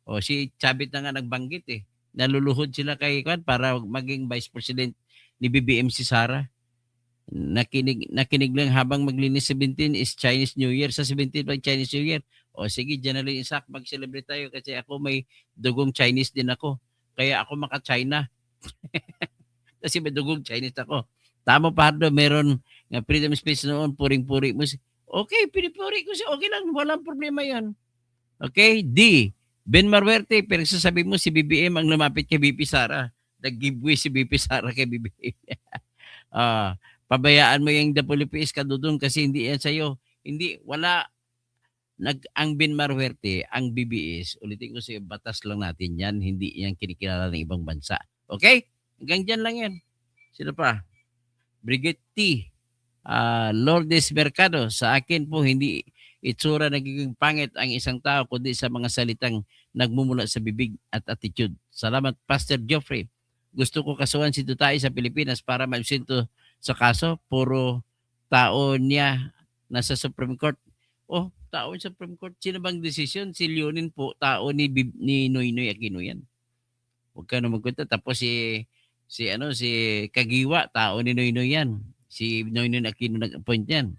O si Chabit na nga nagbanggit eh. Naluluhod sila kay Kwan para maging Vice President ni BBM si Sara. Nakinig lang habang maglinis 17 is Chinese New Year. Sa 17 pag Chinese New Year. O sige, Janalyn Isak, mag-celebrate tayo kasi ako may dugong Chinese din ako. Kaya ako maka-China. Kasi may dugong Chinese ako. Tama Pardo, meron nga freedom speech noon, puring-puri mo. Okay, pinipuri ko siya. Okay lang, walang problema yan. Okay, D. Benmar Werte, pero sasabi mo si BBM ang lumapit kay BP Sara. Nag-giveaway si BP Sara kay BBM. Pabayaan mo yung Dapolipis kadudong kasi hindi yan sa'yo. Hindi, wala. Ang Benmar Werte, ang BBS, ulitin ko sa'yo, batas lang natin yan. Hindi yan kinikilala ng ibang bansa. Okay? Hanggang dyan lang yan. Sino pa? Brigette T. Lourdes Mercado, sa akin po hindi itsura nagiging pangit ang isang tao kundi sa mga salitang nagmumula sa bibig at attitude. Salamat Pastor Geoffrey. Gusto ko kasuhan si Dutay sa Pilipinas para maibsinto sa kaso. Puro tao niya nasa Supreme Court. Oh, tao sa Supreme Court. Sino bang desisyon? Si Leonin po, tao ni Noynoy Aquino yan. Huwag ka na magkunta. Tapos si Kagiwa, tao ni Noynoy yan. Si Noynoy Aquino nag-appoint yan.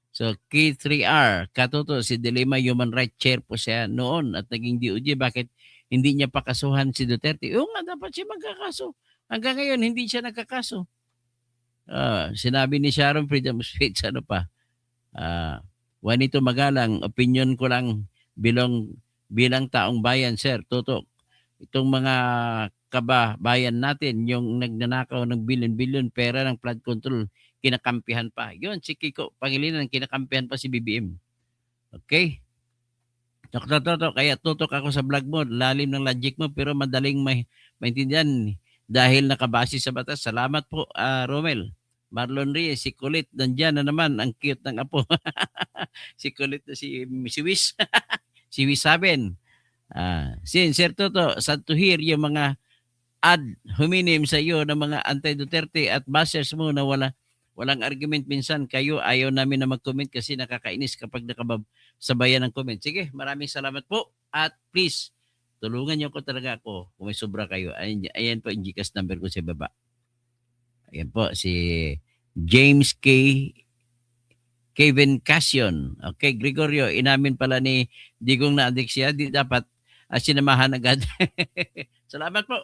So, K3R, Katuto, si Dilema Human Rights Chair po siya noon at naging DOJ. Bakit hindi niya pakasuhan si Duterte? Oo nga, dapat siya magkakaso. Hanggang ngayon, hindi siya nagkakaso. Sinabi ni Sharon, freedom of speech, ano pa? Juanito Magalang, opinion ko lang bilang taong bayan, sir. Tutok, itong mga kababayan natin, yung nagnanakaw ng bilyon-bilyon pera ng flood control, kinakampihan pa. Yun, si Kiko Pangilinan, kinakampihan pa si BBM. Okay? Toto, kaya tutok ako sa vlog mo, lalim ng logic mo, pero madaling maintindihan dahil nakabase sa batas. Salamat po, Romel. Marlon Reyes, si Kulit, nandyan na naman, ang cute ng apo. Si Kulit na si Wish. Si Wish Saben. Sir Toto, sad to hear yung mga ad hominem sa iyo ng mga anti-Duterte at bashers mo na walang argument minsan. Kayo, ayaw namin na mag-comment kasi nakakainis kapag nakasabayan ng comment. Sige, maraming salamat po. At please, tulungan niyo ko talaga ako kung may sobra kayo. Ayan po, yung GCash number ko sa baba. Ayan po, si James Kevin Cassion. Okay, Gregorio, inamin pala ni Digong na adik siya. Di dapat sinamahan agad. Salamat po.